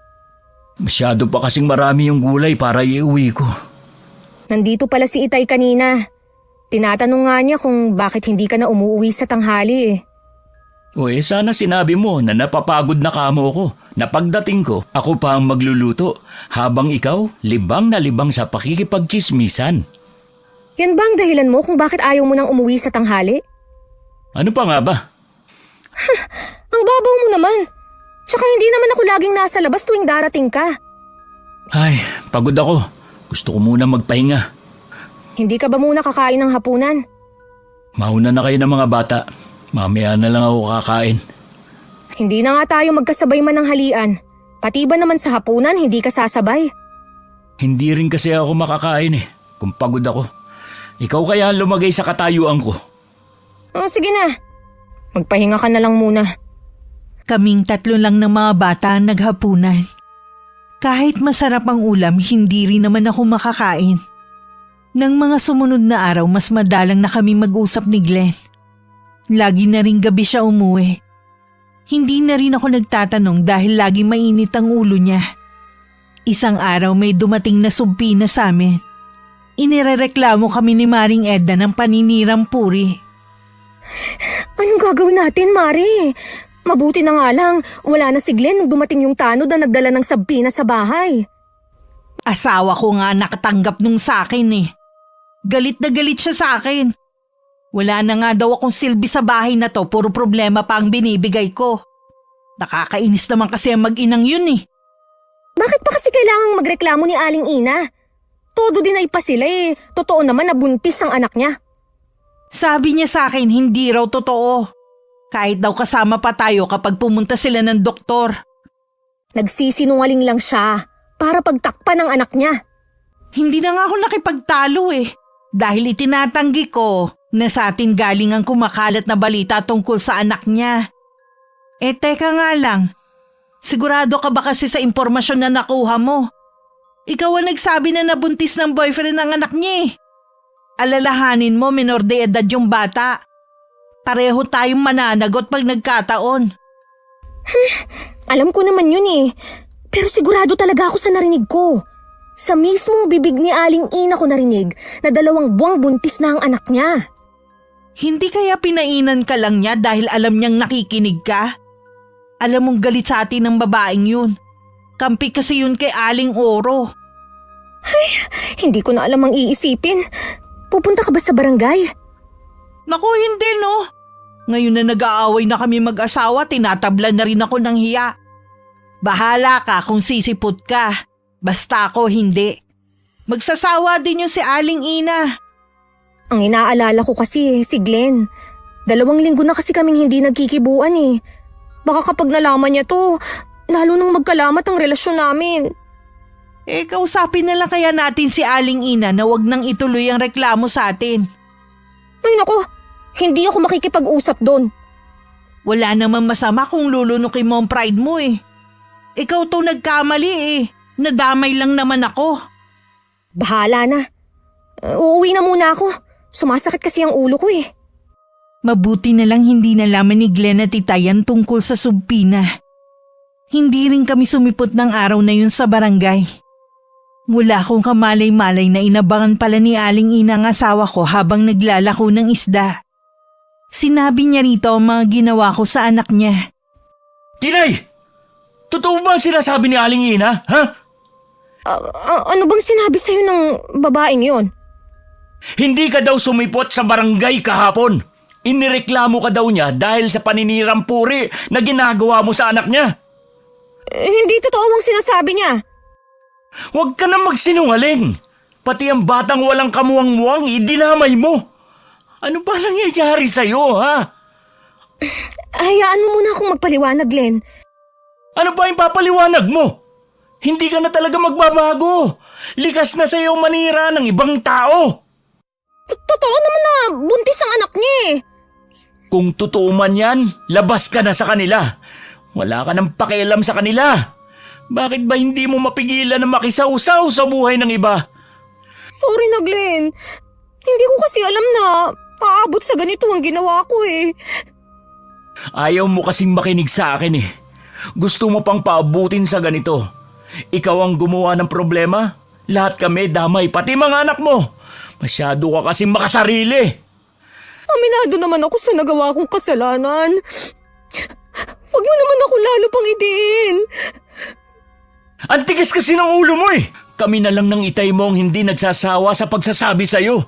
Masyado pa kasing marami yung gulay para iuwi ko. Nandito pala si Itay kanina. Tinatanong nga niya kung bakit hindi ka na umuwi sa tanghali eh. Sana sinabi mo na napapagod na kamo ko. Na pagdating ko, ako pa ang magluluto. Habang ikaw, libang na libang sa pakikipagchismisan. Yan ba ang dahilan mo kung bakit ayaw mo nang umuwi sa tanghali? Ano pa nga ba? Ang babaw mo naman. Tsaka hindi naman ako laging nasa labas tuwing darating ka. Ay, pagod ako. Gusto ko muna magpahinga. Hindi ka ba muna kakain ng hapunan? Mauna na kayo ng mga bata. Mamaya na lang ako kakain. Hindi na nga tayo magkasabay man ng halian. Pati ba naman sa hapunan hindi ka sasabay? Hindi rin kasi ako makakain kung pagod ako. Ikaw kaya ang lumagay sa katayuan ko. Sige na. Magpahinga ka na lang muna. Kaming tatlo lang ng mga bata ang naghapunan. Kahit masarap ang ulam, hindi rin naman ako makakain. Nang mga sumunod na araw, mas madalang na kami mag-usap ni Glenn. Lagi na rin gabi siya umuwi. Hindi na rin ako nagtatanong dahil lagi mainit ang ulo niya. Isang araw may dumating na sumpi na sa amin. Inirereklamo kami ni Maring Edna ng paninirang puri. Anong gagawin natin, Mari? Mabuti na nga lang, wala na si Glenn nung dumating yung tanod na nagdala ng sabpina sa bahay. Asawa ko nga nakatanggap nung sa akin eh. Galit na galit siya sa akin. Wala na nga daw akong silbi sa bahay na to, puro problema pa ang binibigay ko. Nakakainis naman kasi ang mag-inang yun eh. Bakit pa kasi kailangang magreklamo ni Aling Ina? Todo din ay pa sila eh. Totoo naman na buntis ang anak niya. Sabi niya sa akin hindi raw totoo. Kahit daw kasama pa tayo kapag pumunta sila ng doktor. Nagsisinungaling lang siya para pagtakpan ng anak niya. Hindi na nga ako nakipagtalo eh. Dahil itinatanggi ko na sa atin galing ang kumakalat na balita tungkol sa anak niya. Eh teka nga lang, sigurado ka ba kasi sa impormasyon na nakuha mo? Ikaw ang nagsabi na nabuntis ng boyfriend ng anak niya eh. Alalahanin mo, minor de edad yung bata. Pareho tayong mananagot pag nagkataon. Alam ko naman yun eh. Pero sigurado talaga ako sa narinig ko. Sa mismong bibig ni Aling Ina ko narinig na 2 buwang buntis na ang anak niya. Hindi kaya pinainan ka lang niya dahil alam niyang nakikinig ka? Alam mong galit sa atin ng babaeng yun. Kampi kasi yun kay Aling Oro. Hindi ko na alam ang iisipin. Pupunta ka ba sa barangay? Naku, hindi no. Ngayon na nag-aaway na kami mag-asawa, tinatabla na rin ako ng hiya. Bahala ka kung sisipot ka. Basta ako hindi. Magsasawa din yung si Aling Ina. Ang inaalala ko kasi si Glenn. 2 linggo na kasi kaming hindi nagkikibuan eh. Baka kapag nalaman niya to, lalo nang magkalamat ang relasyon namin. Eh, kausapin na lang kaya natin si Aling Ina na wag nang ituloy ang reklamo sa atin. Ay nako, hindi ako makikipag-usap doon. Wala namang masama kung lulunukin mo ang pride mo eh. Ikaw to nagkamali eh. Nadamay lang naman ako. Bahala na. Uuwi na muna ako. Sumasakit kasi ang ulo ko eh. Mabuti na lang hindi nalaman ni Glenn at Itayan tungkol sa subpina. Hindi rin kami sumipot ng araw na yun sa barangay. Wala akong kamalay-malay na inabangan pala ni Aling Ina ang asawa ko habang naglalako ng isda. Sinabi niya rito ang mga ginawa ko sa anak niya. Tinay! Totoo ba ang sinasabi ni Aling Ina, ha? Ano bang sinabi sa'yo ng babaeng yon? Hindi ka daw sumipot sa barangay kahapon. Inireklamo ka daw niya dahil sa paninirang puri na ginagawa mo sa anak niya. Hindi totoo ang sinasabi niya. Huwag ka na magsinungaling. Pati ang batang walang kamuwang-muwang, idinamay mo. Ano ba nangyayari sa'yo, ha? Hayaan mo muna akong magpaliwanag, Glenn. Ano ba yung papaliwanag mo? Hindi ka na talaga magbabago. Likas na sa'yo manira ng ibang tao. Totoo naman na buntis ang anak niya eh. Kung totoo man yan, labas ka na sa kanila. Wala ka nang pakialam sa kanila. Bakit ba hindi mo mapigilan na makisawsaw sa buhay ng iba? Sorry na, Glenn. Hindi ko kasi alam na paabot sa ganito ang ginawa ko eh. Ayaw mo kasing makinig sa akin eh. Gusto mo pang paabutin sa ganito. Ikaw ang gumawa ng problema. Lahat kami damay, pati mga anak mo. Masyado ka kasing makasarili. Aminado naman ako sa nagawa kong kasalanan. Huwag mo naman ako lalo pang idiin. Ang tigas kasi ng ulo mo eh. Kami na lang ng itay mo ang hindi nagsasawa sa pagsasabi sa'yo.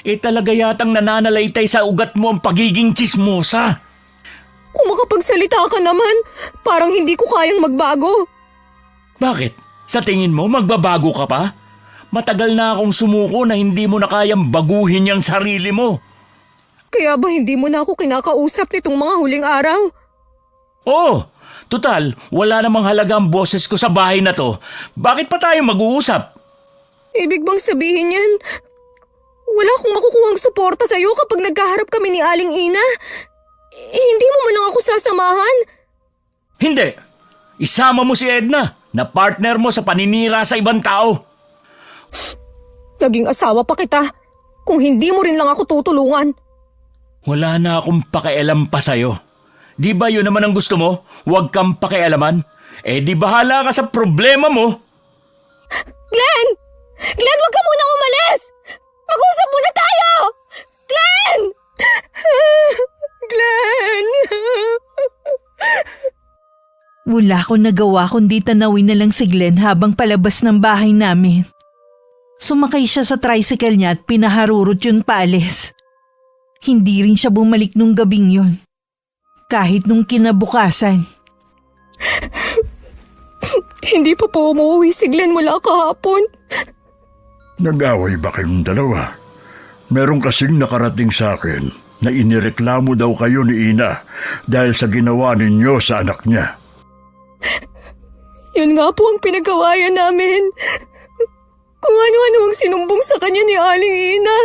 Eh talaga yatang nananalaytay sa ugat mo ang pagiging tsismosa. Kung makapagsalita ka naman, parang hindi ko kayang magbago. Bakit? Sa tingin mo magbabago ka pa? Matagal na akong sumuko na hindi mo na kayang baguhin yung sarili mo. Kaya ba hindi mo na ako kinakausap nitong mga huling araw? Oo, total, wala namang halaga ang boses ko sa bahay na to. Bakit pa tayo mag-uusap? Ibig bang sabihin yan? Wala akong makukuhang suporta sa'yo kapag nagkaharap kami ni Aling Ina? Hindi mo man lang ako sasamahan? Hindi. Isama mo si Edna na partner mo sa paninira sa ibang tao. Naging asawa pa kita. Kung hindi mo rin lang ako tutulungan. Wala na akong pakialam pa sa'yo. Di ba yun naman ang gusto mo? Huwag kang pakialaman. Eh di bahala ka sa problema mo. Glenn! Glenn, huwag ka munang umalis! Mag-usap muna tayo! Glenn! Glenn! Wala akong nagawa kundi tanawin na lang si Glenn habang palabas ng bahay namin. Sumakay siya sa tricycle niya at pinaharurot yun paalis. Hindi rin siya bumalik nung gabing yun. Kahit nung kinabukasan. Hindi pa po umuwi si Glenn mula kahapon. Nag-away ba kayong dalawa? Meron kasing nakarating sa akin na inireklamo daw kayo ni Ina dahil sa ginawa ninyo sa anak niya. Yun nga po ang pinagawayan namin. Kung ano-ano ang sinumbong sa kanya ni Aling Ina.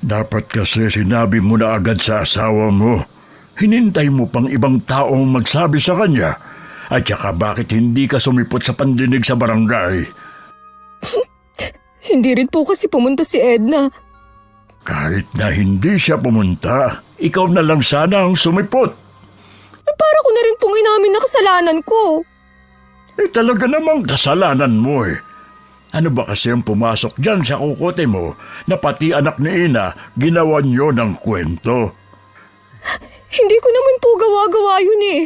Dapat kasi sinabi mo na agad sa asawa mo. Hinintay mo pang ibang taong magsabi sa kanya. At saka bakit hindi ka sumipot sa pandinig sa barangay? Hindi rin po kasi pumunta si Edna. Kahit na hindi siya pumunta, ikaw na lang sana ang sumipot. Para ko na rin pong inamin na kasalanan ko. Talaga namang kasalanan mo eh. Ano ba kasi ang pumasok dyan sa kukote mo na pati anak ni Ina ginawa niyo ng kwento? Hindi ko naman po gawa-gawa yun eh.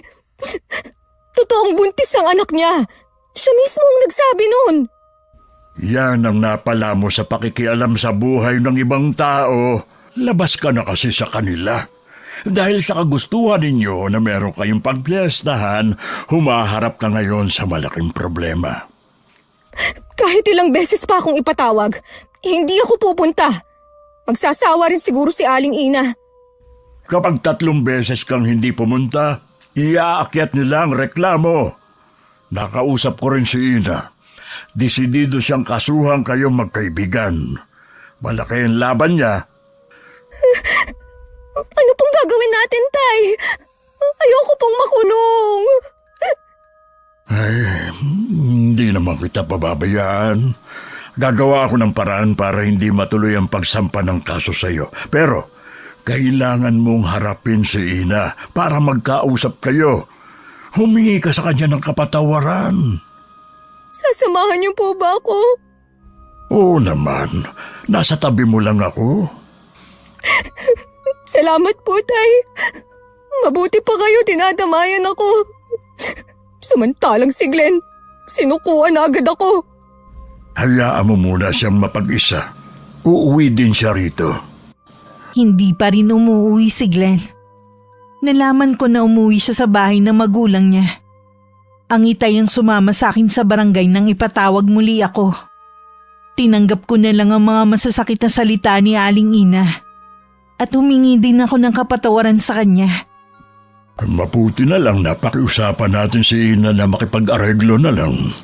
Totoong buntis ang anak niya. Siya mismo ang nagsabi nun. Yan ang napala mo sa pakikialam sa buhay ng ibang tao. Labas ka na kasi sa kanila. Dahil sa kagustuhan ninyo na meron kayong pagpiestahan, humaharap ka ngayon sa malaking problema. Kahit ilang beses pa akong ipatawag, hindi ako pupunta. Magsasawa rin siguro si Aling Ina. Kapag 3 beses kang hindi pumunta, iaakyat nila ang reklamo. Nakausap ko rin si Ina. Desidido siyang kasuhan kayong magkaibigan. Malaki ang laban niya. Ano pong gagawin natin, Tay? Ayoko pong makulong. Ay, hindi naman kita pababayaan. Gagawa ako ng paraan para hindi matuloy ang pagsampa ng kaso sa iyo. Pero, kailangan mong harapin si Ina para magkausap kayo. Humingi ka sa kanya ng kapatawaran. Sasamahan niyo po ba ako? Oo naman, nasa tabi mo lang ako. Salamat po, Tay. Mabuti pa kayo, dinadamayan ako. Samantalang si Glenn, sinukuan na agad ako. Hayaan mo muna siyang mapag-isa. Uuwi din siya rito. Hindi pa rin umuwi si Glenn. Nalaman ko na umuwi siya sa bahay ng magulang niya. Ang itay ang sumama sa akin sa barangay nang ipatawag muli ako. Tinanggap ko na lang ang mga masasakit na salita ni Aling Ina. At humingi din ako ng kapatawaran sa kanya. Mabuti na lang na pakiusapan natin si Ina na makipag-areglo na lang.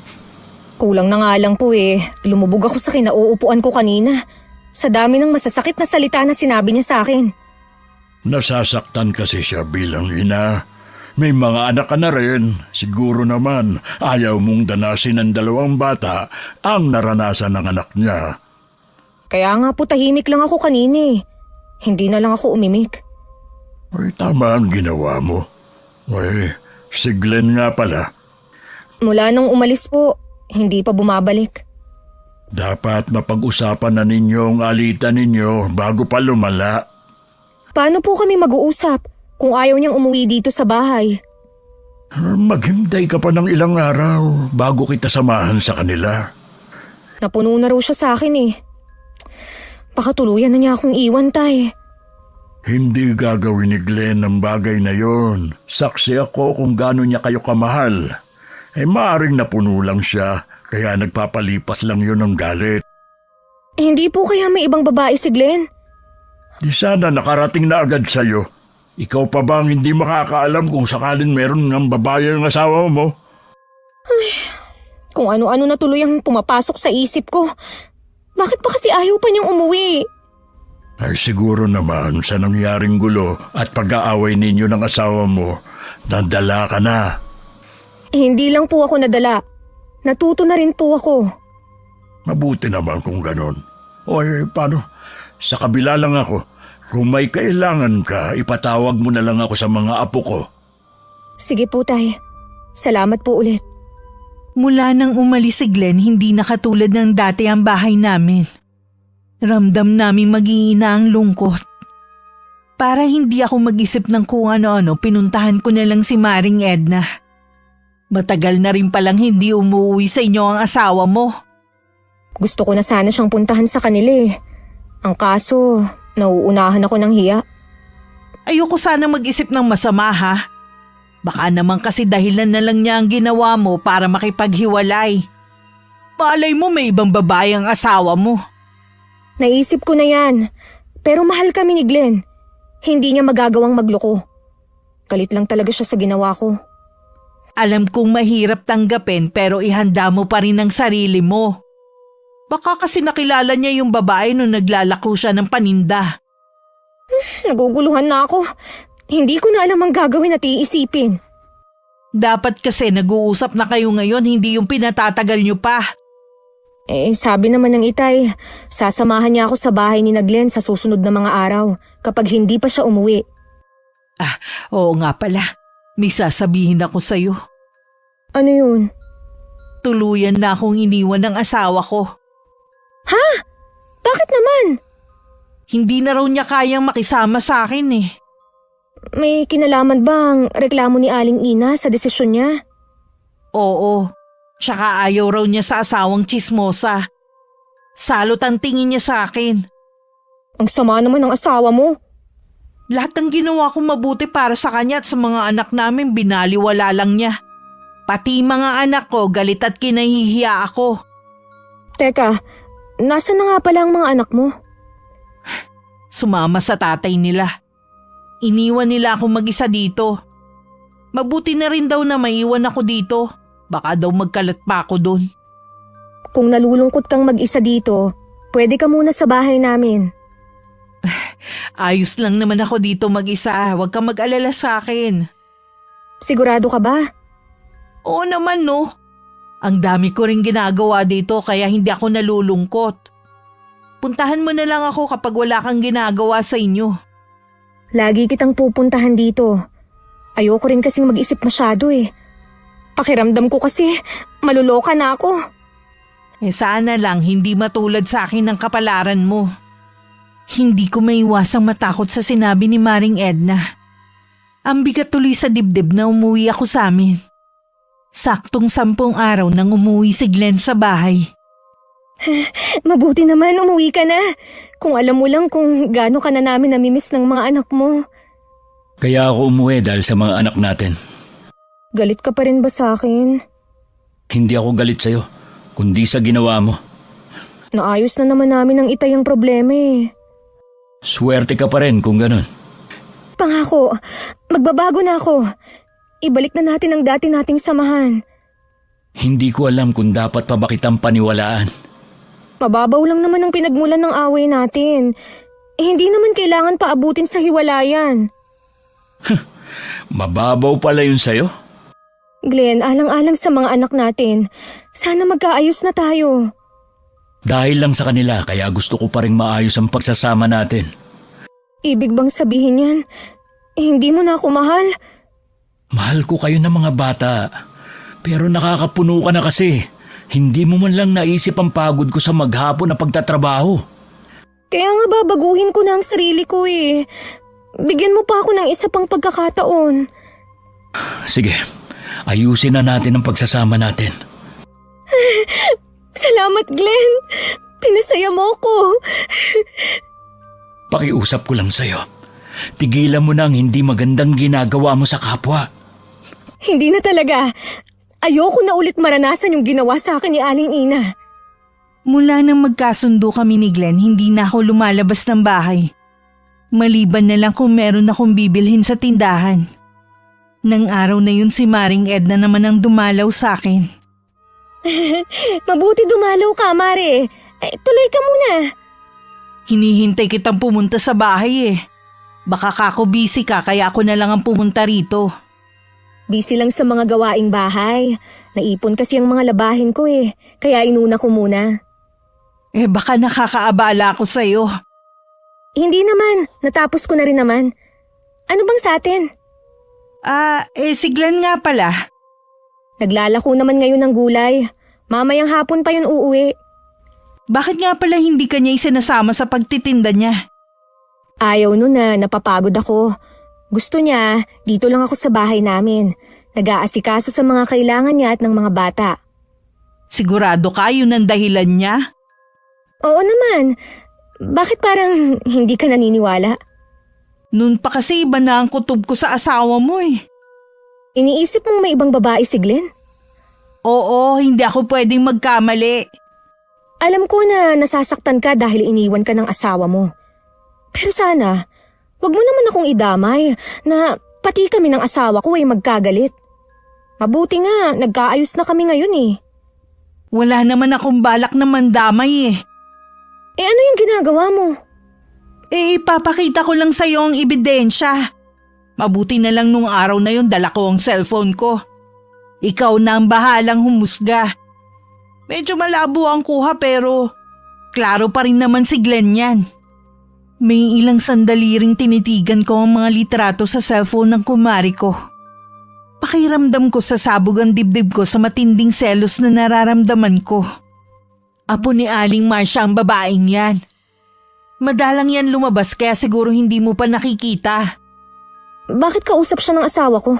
Kulang na nga lang po eh. Lumubog ako sa kinauupuan ko kanina. Sa dami ng masasakit na salita na sinabi niya sa akin. Nasasaktan kasi siya bilang ina. May mga anak ka na rin. Siguro naman ayaw mong danasin ng 2 bata ang naranasan ng anak niya. Kaya nga po tahimik lang ako kanina eh. Hindi na lang ako umimik. Ay, tama ang ginawa mo. Ay, si Glenn nga pala. Mula nung umalis po, hindi pa bumabalik. Dapat mapag-usapan na ninyo ang alitan ninyo bago pa lumala. Paano po kami mag-uusap kung ayaw niyang umuwi dito sa bahay? Maghintay ka pa ng ilang araw bago kita samahan sa kanila. Napuno na raw siya sa akin eh. Baka tuluyan na niya akong iwan, Tay. Hindi gagawin ni Glenn ang bagay na yon. Saksi ako kung gaano niya kayo kamahal. Maaring napuno lang siya, kaya nagpapalipas lang yon ng galit. Hindi po kaya may ibang babae si Glenn? Di sana nakarating na agad sa'yo. Ikaw pa bang hindi makakaalam kung sakaling meron ng babae ang asawa mo? Kung ano-ano na tuloy ang pumapasok sa isip ko. Bakit pa kasi ayaw pa niyang umuwi? Ay siguro naman sa nangyaring gulo at pag-aaway ninyo ng asawa mo, nadala ka na. Hindi lang po ako nadala. Natuto na rin po ako. Mabuti naman kung ganon. Oy, paano? Sa kabila lang ako. Kung may kailangan ka, ipatawag mo na lang ako sa mga apo ko. Sige po, Tay. Salamat po ulit. Mula nang umalis si Glenn, hindi na katulad ng dati ang bahay namin. Ramdam namin mag-iina ang lungkot. Para hindi ako mag-isip ng kung ano-ano, pinuntahan ko na lang si Maring Edna. Matagal na rin palang hindi umuwi sa inyo ang asawa mo. Gusto ko na sana siyang puntahan sa kanila eh. Ang kaso, nauunahan ako ng hiya. Ayoko sana mag-isip ng masama ha. Baka naman kasi dahilan na lang niya ang ginawa mo para makipaghiwalay. Malay mo may ibang babae ang asawa mo. Naisip ko na yan. Pero mahal kami ni Glenn. Hindi niya magagawang magloko. Galit lang talaga siya sa ginawa ko. Alam kong mahirap tanggapin pero ihanda mo pa rin ang sarili mo. Baka kasi nakilala niya yung babae nung naglalako siya ng paninda. Naguguluhan na ako. Hindi ko na alam ang gagawin at iisipin. Dapat kasi nag-uusap na kayo ngayon, hindi yung pinatatagal niyo pa. Sabi naman ng itay, sasamahan niya ako sa bahay ni Glenn sa susunod na mga araw kapag hindi pa siya umuwi. Oo nga pala. May sasabihin ako sa'yo. Ano yun? Tuluyan na akong iniwan ng asawa ko. Ha? Bakit naman? Hindi na raw niya kayang makisama sa akin eh. May kinalaman bang reklamo ni Aling Ina sa desisyon niya? Oo. Tsaka ayaw raw niya sa asawang tsismosa. Salot ang tingin niya sa akin. Ang sama naman ng asawa mo. Lahat ng ginawa kong mabuti para sa kanya at sa mga anak namin binaliwala lang niya. Pati mga anak ko galit at kinahihiya ako. Teka, nasaan na nga pala ang mga anak mo? Sumama sa tatay nila. Iniwan nila ako mag-isa dito. Mabuti na rin daw na maiwan ako dito. Baka daw magkalat pa ako doon. Kung nalulungkot kang mag-isa dito, pwede ka muna sa bahay namin. Ayos lang naman ako dito mag-isa. Huwag kang mag-alala sa akin. Sigurado ka ba? Oo naman no. Ang dami ko rin ginagawa dito kaya hindi ako nalulungkot. Puntahan mo na lang ako kapag wala kang ginagawa sa inyo. Lagi kitang pupuntahan dito. Ayoko rin kasing mag-isip masyado eh. Pakiramdam ko kasi maluloka na ako. Sana lang hindi matulad sa akin ang kapalaran mo. Hindi ko maiwasang matakot sa sinabi ni Maring Edna. Ang bigat tuloy sa dibdib na umuwi ako sa amin. Saktong 10 araw nang umuwi si Glenn sa bahay. Mabuti naman umuwi ka na. Kung alam mo lang kung gaano ka na namin namimiss ng mga anak mo. Kaya ako umuwi dahil sa mga anak natin. Galit ka pa rin ba sa akin? Hindi ako galit sa'yo, kundi sa ginawa mo. Naayos na naman namin ang itay ang problema eh. Swerte ka pa rin kung ganun. Pangako, magbabago na ako. Ibalik na natin ang dati nating samahan. Hindi ko alam kung dapat pa ba kitang paniwalaan. Mababaw lang naman ang pinagmulan ng away natin. Hindi naman kailangan paabutin sa hiwalayan. Mababaw pala yun sa'yo? Glenn, alang-alang sa mga anak natin. Sana magkaayos na tayo. Dahil lang sa kanila kaya gusto ko pa rin maayos ang pagsasama natin. Ibig bang sabihin yan? Hindi mo na ako mahal? Mahal ko kayo ng mga bata. Pero nakakapuno ka na kasi. Hindi mo man lang naisip ang pagod ko sa maghapon na pagtatrabaho. Kaya nga babaguhin ko na ang sarili ko eh. Bigyan mo pa ako ng isa pang pagkakataon. Sige, ayusin na natin ang pagsasama natin. Salamat, Glenn. Pinasaya mo ko. Pakiusap ko lang sa'yo. Tigilan mo na ang hindi magandang ginagawa mo sa kapwa. Hindi na talaga. Ayoko na ulit maranasan yung ginawa sa akin ni Aling Ina. Mula nang magkasundo kami ni Glenn, hindi na ako lumalabas ng bahay. Maliban na lang kung meron akong bibilhin sa tindahan. Nang araw na yun si Maring Edna naman ang dumalaw sa akin. Mabuti dumalaw ka, Mare. Tuloy ka muna. Hinihintay kitang pumunta sa bahay eh. Baka kako busy ka kaya ako na lang ang pumunta rito. Busy lang sa mga gawaing bahay. Naipon kasi ang mga labahin ko eh. Kaya inuna ko muna. Baka nakakaabala ako sa'yo. Hindi naman. Natapos ko na rin naman. Ano bang sa atin? Si Glenn nga pala. Naglalako naman ngayon ng gulay. Mamayang hapon pa yun uuwi. Bakit nga pala hindi ka niya isinasama sa pagtitinda niya? Ayaw nun na napapagod ako. Gusto niya, dito lang ako sa bahay namin. Nag-aasikaso sa mga kailangan niya at ng mga bata. Sigurado ka yun ang dahilan niya? Oo naman. Bakit parang hindi ka naniniwala? Noon pa kasi iba na ang kutob ko sa asawa mo eh. Iniisip mong may ibang babae si Glenn? Oo, hindi ako pwedeng magkamali. Alam ko na nasasaktan ka dahil iniwan ka ng asawa mo. Pero sana, wag mo naman akong idamay na pati kami ng asawa ko ay magkagalit. Mabuti nga, nagkaayos na kami ngayon eh. Wala naman akong balak na mandamay eh. Eh ano yung ginagawa mo? Ipapakita ko lang sa'yo ang ebidensya. Mabuti na lang nung araw na yun dala ko ang cellphone ko. Ikaw na ang bahalang humusga. Medyo malabo ang kuha pero klaro pa rin naman si Glenn yan. May ilang sandali ring tinitigan ko ang mga litrato sa cellphone ng kumari ko. Pakiramdam ko sa sabog ang dibdib ko sa matinding selos na nararamdaman ko. Apo ni Aling Marcia ang babaeng yan. Madalang yan lumabas kaya siguro hindi mo pa nakikita. Bakit kausap siya ng asawa ko?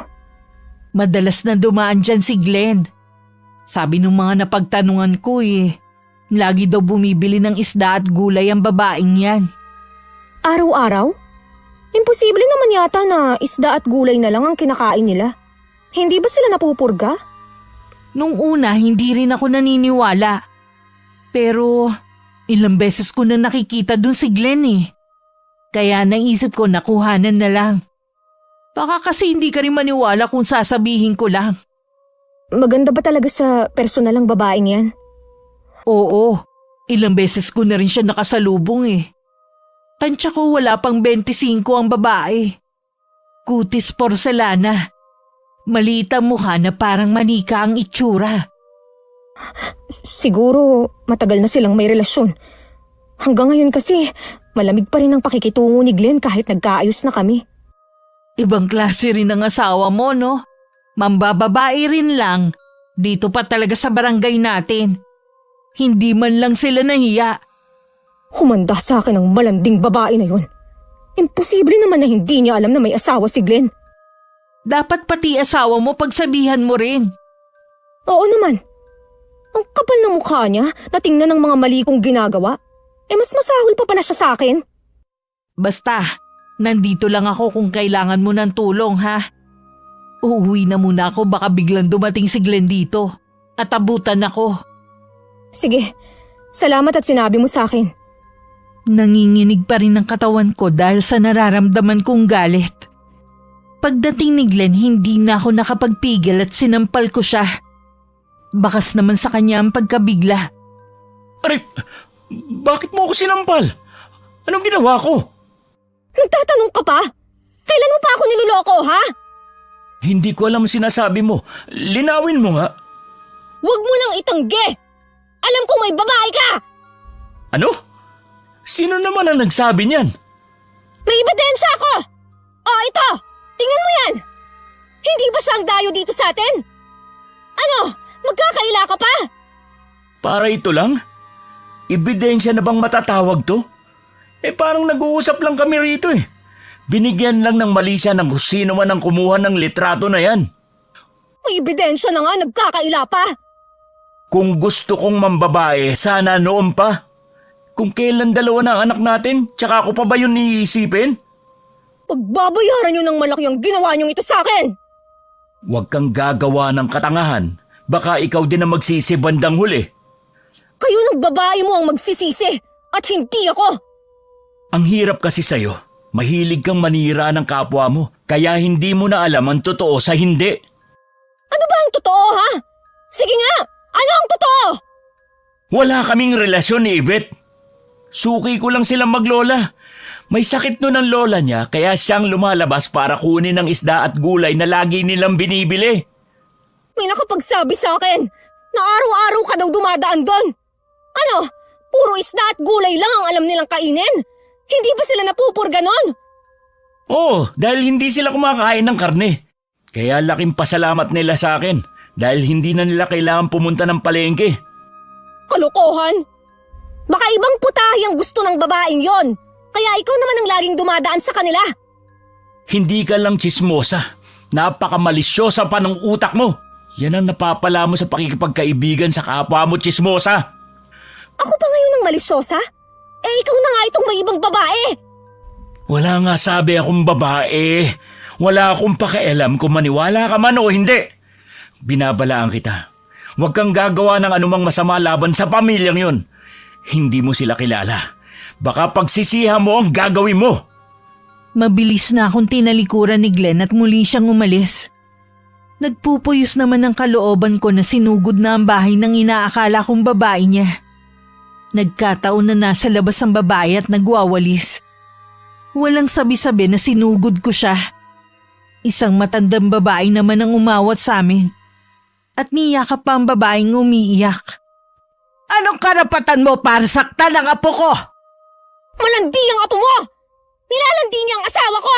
Madalas na dumaan dyan si Glenn. Sabi ng mga napagtanungan ko lagi daw bumibili ng isda at gulay ang babaeng yan. Araw-araw? Imposible naman yata na isda at gulay na lang ang kinakain nila. Hindi ba sila napupurga? Nung una, hindi rin ako naniniwala. Pero ilang beses ko na nakikita dun si Glenn Kaya naisip ko nakuhanan na lang. Baka kasi hindi ka rin maniwala kung sasabihin ko lang. Maganda ba talaga sa personalang babaeng yan? Oo, ilang beses ko na rin siya nakasalubong Tansya ko wala pang 25 ang babae. Kutis porselana. Maliit ang mukha na parang manika ang itsura. Siguro matagal na silang may relasyon. Hanggang ngayon kasi malamig pa rin ang pakikitungo ni Glenn kahit nagkaayos na kami. Ibang klase rin ang asawa mo, no? Mambababae rin lang. Dito pa talaga sa barangay natin. Hindi man lang sila nahiya. Humanda sa akin ang malanding babae na yun. Imposible naman na hindi niya alam na may asawa si Glenn. Dapat pati asawa mo pagsabihan mo rin. Oo naman. Ang kapal ng mukha niya na tingnan ng mga mali kong ginagawa. Mas masahol pa pala siya sa akin. Basta, nandito lang ako kung kailangan mo ng tulong ha. Uuwi na muna ako baka biglang dumating si Glenn dito. At abutan ako. Sige, salamat at sinabi mo sa akin. Nanginginig pa rin ang katawan ko dahil sa nararamdaman kong galit. Pagdating ni Glenn, hindi na ako nakapagpigil at sinampal ko siya. Bakas naman sa kanya ang pagkabigla. Aray, bakit mo ako sinampal? Anong ginawa ko? Nagtatanong ka pa? Kailan mo pa ako niloloko, ha? Hindi ko alam sinasabi mo. Linawin mo nga. Huwag mo nang itanggi! Alam kong may babae ka! Ano? Sino naman ang nagsabi niyan? May ebidensya ako! Ito! Tingnan mo yan! Hindi ba siya ang dayo dito sa atin? Ano? Magkakaila ka pa? Para ito lang? Ebidensya na bang matatawag to? Parang nag-uusap lang kami rito Binigyan lang ng mali siya ng sino man ang kumuha ng litrato na yan. May ebidensya na nga, nagkakaila pa! Kung gusto kong mambabae, sana noon pa. Kung kailan dalawa na ang anak natin, tsaka ako pa ba yun iisipin? Pagbabayaran niyo ng malaki ang ginawa niyong ito sa akin! Huwag kang gagawa ng katangahan. Baka ikaw din ang magsisi bandang huli. Kayo ng babae mo ang magsisisi at hindi ako! Ang hirap kasi sa'yo. Mahilig kang manira ng kapwa mo, kaya hindi mo na alam ang totoo sa hindi. Ano ba ang totoo, ha? Sige nga! Ano ang totoo? Wala kaming relasyon ni Yvette. Suki ko lang silang maglola. May sakit nun ang lola niya, kaya siyang lumalabas para kunin ang isda at gulay na lagi nilang binibili. May nakapagsabi sa akin na araw-araw ka daw dumadaan doon. Ano? Puro isda at gulay lang ang alam nilang kainin? Hindi ba sila napupurga nun? Oo, dahil hindi sila kumakain ng karne. Kaya laking pasalamat nila sa akin dahil hindi na nila kailangan pumunta ng palengke. Kalokohan! Baka ibang putahe ang gusto ng babaeng yon. Kaya ikaw naman ang laging dumadaan sa kanila. Hindi ka lang tsismosa. Napakamalisyosa pa ng utak mo. Yan ang napapala mo sa pakikipagkaibigan sa kapwa mo, tsismosa. Ako pa ngayon ang malisyosa? Eh ikaw na nga itong may ibang babae. Wala nga sabi akong babae. Wala akong pakialam kung maniwala ka man o hindi. Binabalaan kita. Huwag kang gagawa ng anumang masama laban sa pamilyang yun. Hindi mo sila kilala. Baka pagsisihan mo ang gagawin mo. Mabilis na akong tinalikuran ni Glenn at muli siyang umalis. Nagpupuyos naman ang kalooban ko na sinugod na ang bahay ng inaakala kong babae niya. Nagkataon na nasa labas ang babae at nagwawalis. Walang sabi-sabi na sinugod ko siya. Isang matandang babae naman ang umawat sa amin. At niyakap pa ang babaeng umiiyak. Anong karapatan mo para saktan ang apo ko? Malandi ang apo mo! Nilalandi niya ang asawa ko!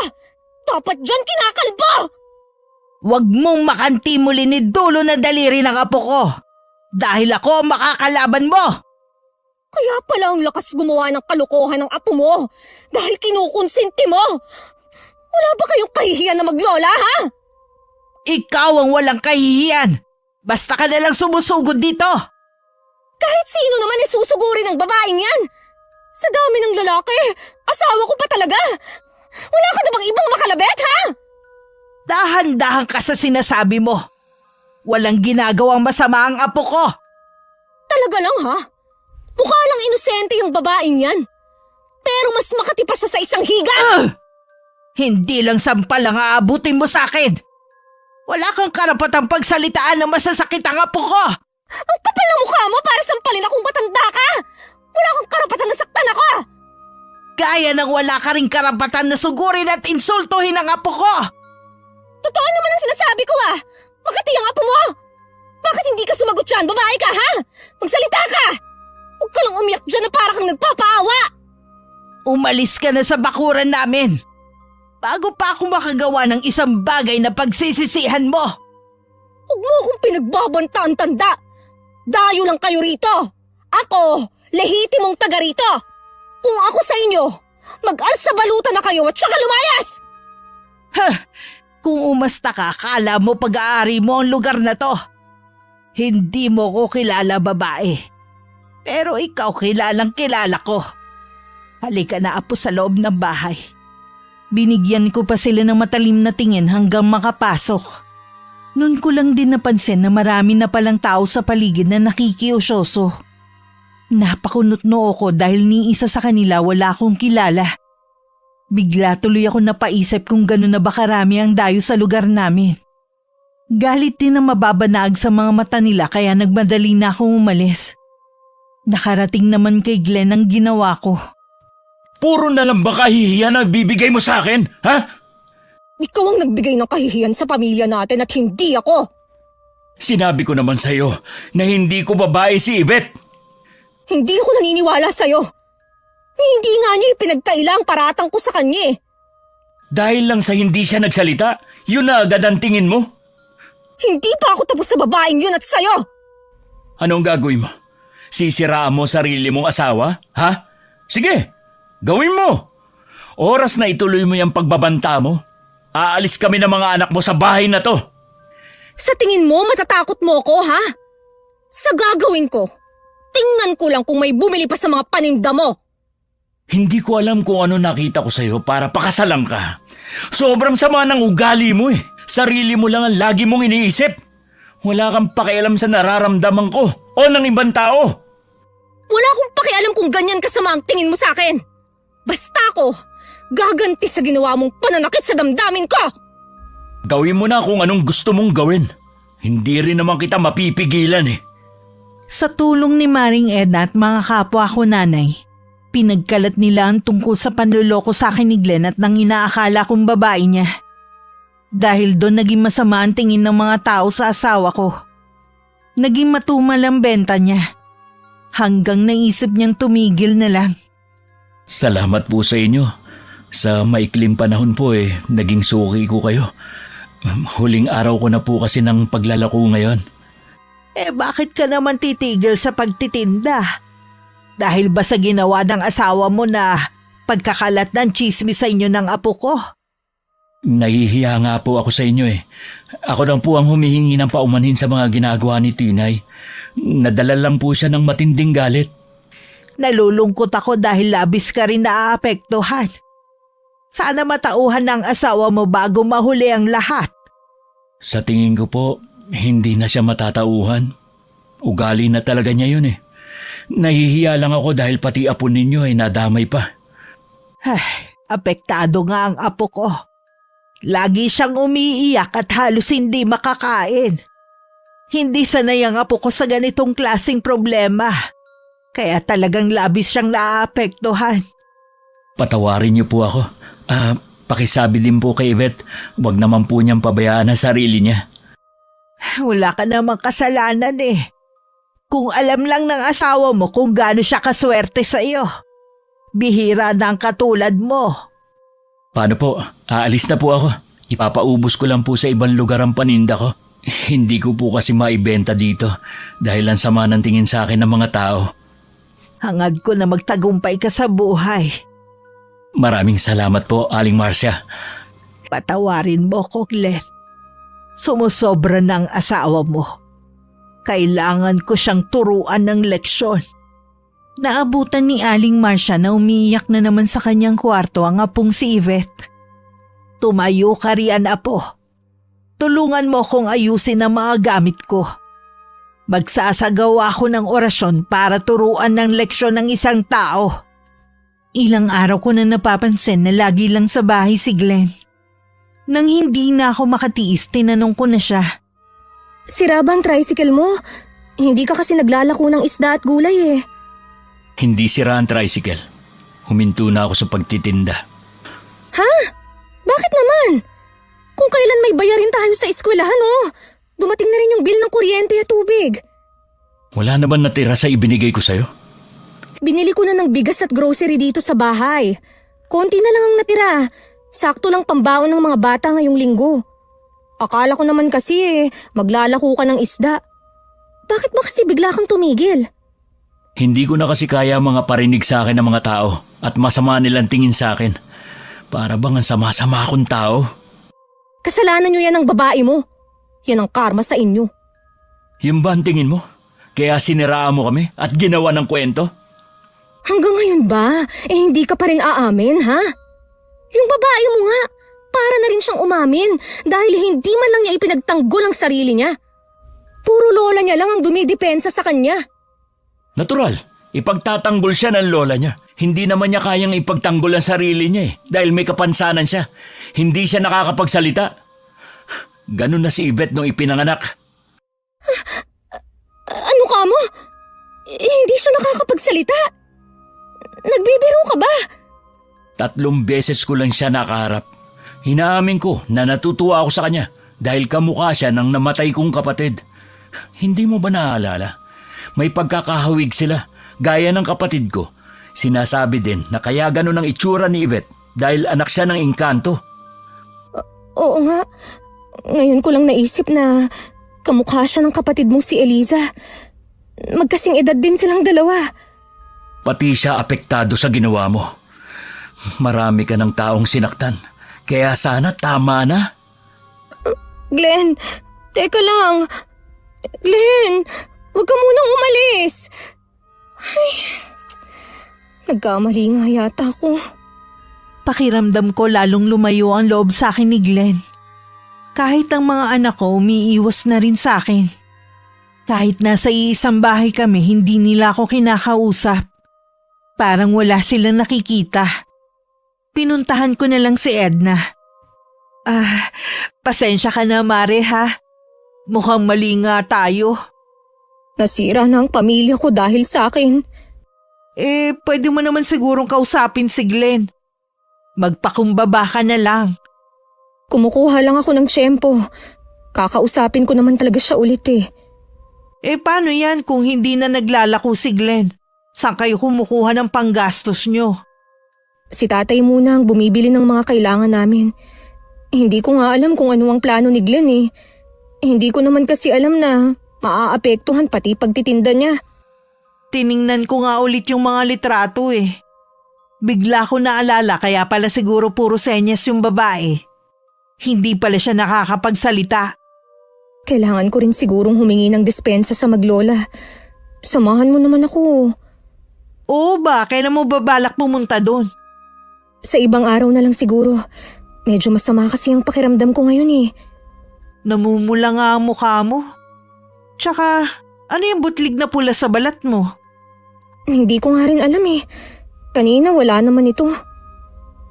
Dapat dyan kinakalbo! Huwag mong makantimulin ni dulo na daliri ng apo ko. Dahil ako ang makakalaban mo. Kaya pala ang lakas gumawa ng kalokohan ng apo mo dahil kinukonsinti mo. Wala ba kayong kahihiyan na maglola, ha? Ikaw ang walang kahihiyan. Basta ka nalang sumusugod dito. Kahit sino naman isusuguri ng babaeng yan. Sa dami ng lalaki, asawa ko pa talaga. Wala ka na bang ibang makalabet, ha? Dahan-dahan ka sa sinasabi mo. Walang ginagawang masama ang apo ko. Talaga lang, ha? Mukha lang inosente yung babaeng yan. Pero mas makati pa siya sa isang higa. Hindi lang sampal ang aabutin mo sa akin. Wala kang karapatang pagsalitaan na masasakit ang apo ko. Ang kapal ng mukha mo para sampalin akong matanda ka. Wala kang karapatan na saktan ako. Gaya ng wala ka ring karapatan na sugurin at insultuhin ang apo ko. Totoo naman ang sinasabi ko, ah. Makati ang apo mo. Bakit hindi ka sumagot dyan? Babae ka, ha? Magsalita ka. Huwag ka lang umiyak dyan na para kang nagpapaawa. Umalis ka na sa bakuran namin. Bago pa ako makagawa ng isang bagay na pagsisisihan mo. Huwag mo akong pinagbabantaan, tanda. Dayo lang kayo rito. Ako, lehitimong taga rito. Kung ako sa inyo, mag-alsa balutan na kayo at saka lumayas. Kung umasta ka, kala mo pag-aari mo ang lugar na to. Hindi mo ko kilala, babae. Pero ikaw kilalang kilala ko. Halika na, apo, sa loob ng bahay. Binigyan ko pa sila ng matalim na tingin hanggang makapasok. Noon ko lang din napansin na marami na palang tao sa paligid na nakikiusyoso. Napakunot-noo ko dahil ni isa sa kanila wala akong kilala. Bigla tuloy ako napaisip kung gano'n na ba karami ang dayo sa lugar namin. Galit din na mababanaag sa mga mata nila kaya nagmadali na akong umalis. Nakarating naman kay Glenn ang ginawa ko. Puro na lang ba kahihiyan na bibigay mo sa akin, ha? Ikaw ang nagbigay ng kahihiyan sa pamilya natin at hindi ako. Sinabi ko naman sa'yo na hindi ko babae si Yvette. Hindi ako naniniwala sa'yo. Hindi nga niya ipinagkailang paratang ko sa kanya eh. Dahil lang sa hindi siya nagsalita, yun na agad ang tingin mo. Hindi pa ako tapos sa babaeng yun at sa'yo. Anong gagawin mo? Sisiraan mo sarili mong asawa, ha? Sige, gawin mo. Oras na ituloy mo yung pagbabanta mo. Aalis kami ng mga anak mo sa bahay na to. Sa tingin mo matatakot mo ko, ha? Sa gagawin ko, tingnan ko lang kung may bumili pa sa mga paninda mo. Hindi ko alam kung ano nakita ko sa'yo para pakasalan ka. Sobrang sama ng ugali mo eh. Sarili mo lang ang lagi mong iniisip. Wala kang pakialam sa nararamdaman ko o ng ibang tao. Wala akong pakialam kung ganyan kasama ang tingin mo sa akin. Basta ako, gaganti sa ginawa mong pananakit sa damdamin ko. Gawin mo na kung anong gusto mong gawin. Hindi rin naman kita mapipigilan eh. Sa tulong ni Maring Edna at mga kapwa ko nanay, pinagkalat nila ang tungkol sa panluloko sa akin ni Glenn at nang inaakala kong babae niya. Dahil doon naging masama ang tingin ng mga tao sa asawa ko. Naging matumal ang benta niya. Hanggang naisip niyang tumigil na lang. Salamat po sa inyo. Sa maikling panahon po naging suki ko kayo. Huling araw ko na po kasi ng paglalako ngayon. Bakit ka naman titigil sa pagtitinda? Dahil ba sa ginawa ng asawa mo na pagkakalat ng tsismis sa inyo ng apo ko. Nahihiya nga po ako sa inyo eh. Ako lang po ang humihingi ng paumanhin sa mga ginagawa ni Tinay. Nadala lang po siya ng matinding galit. Nalulungkot ako dahil labis ka rin naaapektuhan. Sana matauhan ng asawa mo bago mahuli ang lahat. Sa tingin ko po, hindi na siya matatauhan. Ugali na talaga niya yun eh. Nahihiya lang ako dahil pati apo ninyo ay nadamay pa. Apektado nga ang apo ko. Lagi siyang umiiyak at halos hindi makakain. Hindi sanay ang apo ko sa ganitong klaseng problema. Kaya talagang labis siyang naaapektuhan. Patawarin niyo po ako. Pakisabi din po kay Yvette, huwag naman po niyang pabayaan ang sarili niya. Wala ka namang kasalanan eh. Kung alam lang ng asawa mo kung gaano siya kaswerte sa iyo. Bihira na ang katulad mo. Paano po? Aalis na po ako. Ipapaubos ko lang po sa ibang lugar ang paninda ko. Hindi ko po kasi maibenta dito dahil ang sama ng tingin sa akin ng mga tao. Hangad ko na magtagumpay ka sa buhay. Maraming salamat po, Aling Marcia. Patawarin mo ko, Glenn. Sumusobra ng asawa mo. Kailangan ko siyang turuan ng leksyon. Naabutan ni Aling Marcia na umiiyak na naman sa kanyang kwarto ang apong si Yvette. Tumayo ka riyan, apo. Tulungan mo kong ayusin ang mga gamit ko. Magsasagawa ako ng orasyon para turuan ng leksyon ng isang tao. Ilang araw ko na napapansin na lagi lang sa bahay si Glenn. Nang hindi na ako makatiis, tinanong ko na siya. Sira ba ang tricycle mo? Hindi ka kasi naglalako ng isda at gulay eh. Hindi sira ang tricycle. Huminto na ako sa pagtitinda. Ha? Bakit naman? Kung kailan may bayarin tayo sa eskwelahan oh. Dumating na rin yung bill ng kuryente at tubig. Wala na ba natira sa ibinigay ko sa'yo? Binili ko na ng bigas at grocery dito sa bahay. Konti na lang ang natira. Sakto lang pambaon ng mga bata ngayong linggo. Akala ko naman kasi maglalako ka ng isda. Bakit ba kasi bigla kang tumigil? Hindi ko na kasi kaya mga parinig sa akin ng mga tao at masama nilang tingin sa akin. Para bang ang sama-sama akong tao? Kasalanan nyo yan ng babae mo. Yan ang karma sa inyo. Yung ba ang tingin mo? Kaya siniraan mo kami at ginawa ng kwento? Hanggang ngayon ba? Hindi ka pa rin aamin, ha? Yung babae mo nga, para na rin siyang umamin dahil hindi man lang niya ipinagtanggol ang sarili niya. Puro lola niya lang ang dumidepensa sa kanya. Natural, ipagtatanggol siya ng lola niya. Hindi naman niya kayang ipagtanggol ang sarili niya dahil may kapansanan siya. Hindi siya nakakapagsalita. Ganun na si Yvette nung ipinanganak. Ano ka mo? Hindi siya nakakapagsalita. Nagbibiro ka ba? 3 beses ko lang siya nakaharap. Hinaamin ko na natutuwa ako sa kanya dahil kamukha siya ng namatay kong kapatid. Hindi mo ba naaalala? May pagkakahawig sila, gaya ng kapatid ko. Sinasabi din na kaya ganun ang itsura ni Yvette dahil anak siya ng engkanto. Oo nga. Ngayon ko lang naisip na kamukha siya ng kapatid mong si Eliza. Magkasing edad din silang dalawa. Pati siya apektado sa ginawa mo. Marami ka ng taong sinaktan. Kaya sana tama na. Glenn, teka lang. Glenn, huwag ka munang umalis. Ay, nagkamali nga yata ako. Pakiramdam ko lalong lumayo ang loob sa akin ni Glenn. Kahit ang mga anak ko umiiwas na rin sa akin. Kahit nasa iisang bahay kami, hindi nila ako kinakausap. Parang wala silang nakikita. Pinuntahan ko na lang si Edna. Pasensya ka na, Mare, ha? Mukhang mali nga tayo. Nasira na ang pamilya ko dahil sa akin. Pwede mo naman sigurong kausapin si Glenn. Magpakumbaba ka na lang. Kumukuha lang ako ng tiyempo. Kakausapin ko naman talaga siya ulit eh. Paano yan kung hindi na naglalako si Glenn? Saan kayo kumukuha ng panggastos nyo? Si tatay muna ang bumibili ng mga kailangan namin. Hindi ko nga alam kung ano ang plano ni Glenn eh. Hindi ko naman kasi alam na maaapektuhan pati pagtitinda niya. Tiningnan ko nga ulit yung mga litrato eh. Bigla ko naalala kaya pala siguro puro senyas yung babae. Hindi pala siya nakakapagsalita. Kailangan ko rin sigurong humingi ng dispensa sa maglola. Samahan mo naman ako. Oo ba? Kailan mo babalak pumunta doon? Sa ibang araw na lang siguro. Medyo masama kasi ang pakiramdam ko ngayon eh. Namumula nga ang mukha mo. Tsaka, ano yung butlig na pula sa balat mo? Hindi ko nga rin alam eh. Kanina wala naman ito.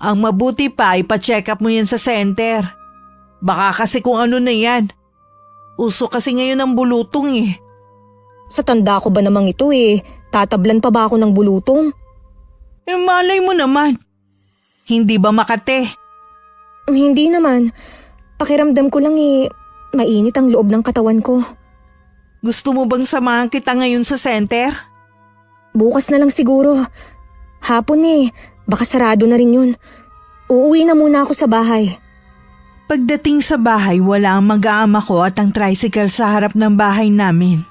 Ang mabuti pa, ipa-check up mo yan sa center. Baka kasi kung ano na yan. Uso kasi ngayon ang bulutong eh. Sa tanda ko ba namang ito eh, tatablan pa ba ako ng bulutong? Eh malay mo naman. Hindi ba Makate? Hindi naman. Pakiramdam ko lang eh, mainit ang loob ng katawan ko. Gusto mo bang samahan kita ngayon sa center? Bukas na lang siguro. Hapon eh, baka sarado na rin yun. Uuwi na muna ako sa bahay. Pagdating sa bahay, wala ang mag-aama ko at ang tricycle sa harap ng bahay namin.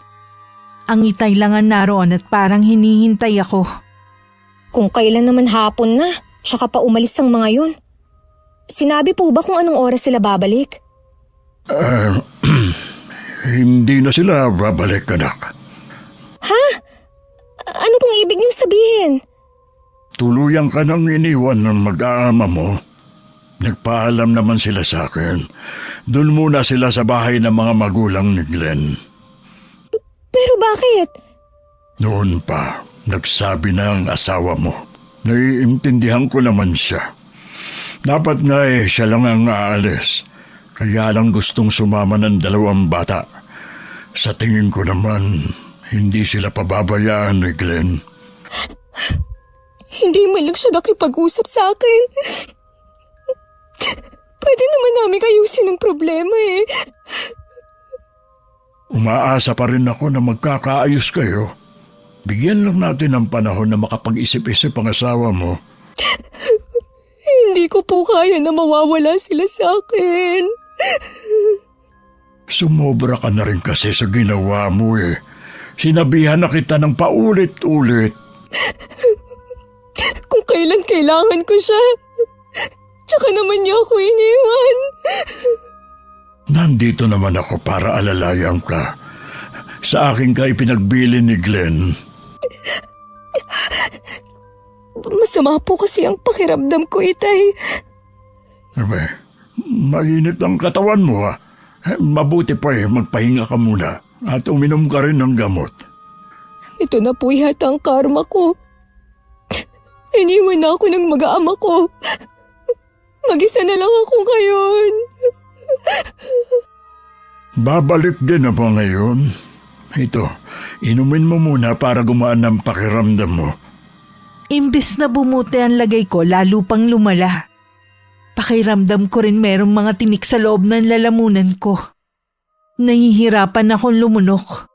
Ang itay lang ang naroon at parang hinihintay ako. Kung kailan naman hapon na, tsaka pa umalis ang mga yun. Sinabi po ba kung anong oras sila babalik? Hindi na sila babalik, anak. Ha? Ano pong ibig niyong sabihin? Tuluyan ka nang iniwan ng mag-aama mo. Nagpaalam naman sila sa akin. Doon muna sila sa bahay ng mga magulang ni Glenn. Pero bakit? Noon pa, nagsabi na ang asawa mo. Naiintindihan ko naman siya. Dapat nga siya lang ang aalis. Kaya lang gustong sumama ng 2 bata. Sa tingin ko naman, hindi sila pababayaan ni Glenn. Hindi man lang siya nakipag-usap sa akin. Pwede naman namin ayusin ang problema eh. Umaasa pa rin ako na magkakaayos kayo. Bigyan lang natin ng panahon na makapag-isip-isip ang asawa mo. Hindi ko po kaya na mawawala sila sa akin. Sumobra ka na rin kasi sa ginawa mo eh. Sinabihan na kita ng paulit-ulit. Kung kailan kailangan ko siya, tsaka naman niya ako iniwan. Nandito naman ako para alalayan ka. Sa akin ka ipinagbili ni Glenn. Masama po kasi ang pakiramdam ko, Itay. Abe, mainit ang katawan mo ha. Mabuti pa magpahinga ka muna at uminom ka rin ng gamot. Ito na po yata ang karma ko. Iniwan na ako ng mag-aama ko. Mag-isa na lang ako ngayon. Babalik din ako ngayon. Ito, inumin mo muna para gumaan ang pakiramdam mo. Imbis na bumuti ang lagay ko, lalo pang lumala. Pakiramdam ko rin merong mga tinik sa loob ng lalamunan ko. Nahihirapan akong lumunok.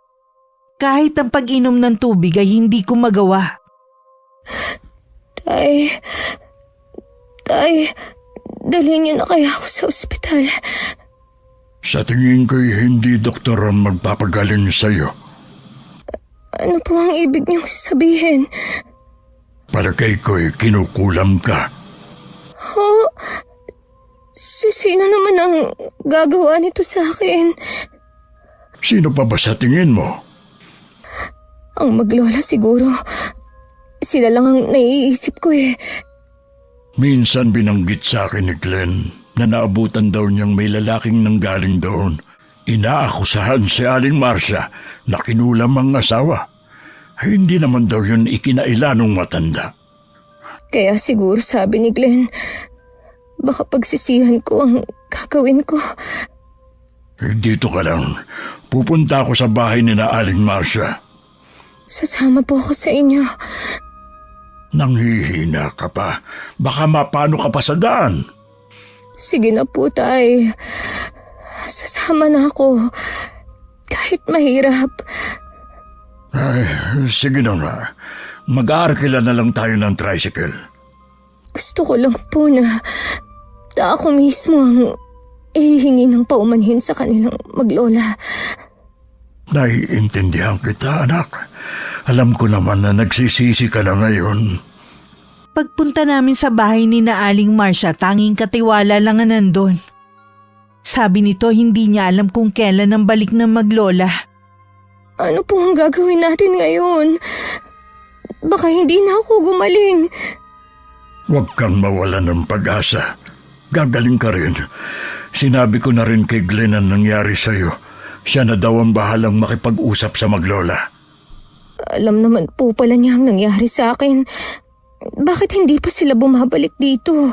Kahit ang pag-inom ng tubig ay hindi ko magawa. Tay, dalhin niyo na kaya ako sa ospital. Sa tingin ko'y hindi doktor ang magpapagaling sa'yo. Ano po ang ibig niyong sabihin? Palagay ko'y kinukulam ka. Oh, sino naman ang gagawa nito sa akin? Sino pa ba sa tingin mo? Ang maglola siguro. Sila lang ang naiisip ko eh. Minsan binanggit sa akin ni Glenn na naabutan daw niyang may lalaking nanggaling doon. Inaakusahan si Aling Marcia na kinulam ang asawa. Hindi naman daw yun ikinaila nung matanda. Kaya siguro sabi ni Glenn, baka pagsisihan ko ang gagawin ko. Dito ka lang. Pupunta ako sa bahay ni na Aling Marcia. Sasama po ako sa inyo. Nanghihina ka pa. Baka mapano ka pa sa daan. Sige na po, Tay. Sasama na ako. Kahit mahirap. Ay, sige na nga. Mag-aarkila na lang tayo ng tricycle. Gusto ko lang po na ako mismo ang ihihingi ng paumanhin sa kanilang maglola. Naiintindihan kita, anak. Alam ko naman na nagsisisi ka na ngayon. Pagpunta namin sa bahay ni na Aling Marcia, tanging katiwala lang ang nandun. Sabi nito hindi niya alam kung kailan ang balik ng maglola. Ano po ang gagawin natin ngayon? Baka hindi na ako gumaling. Huwag kang mawala ng pag-asa. Gagaling ka rin. Sinabi ko na rin kay Glenn ang nangyari sa'yo. Siya na daw ang bahalang makipag-usap sa maglola. Alam naman po pala niya ang nangyari sa akin. Bakit hindi pa sila bumabalik dito?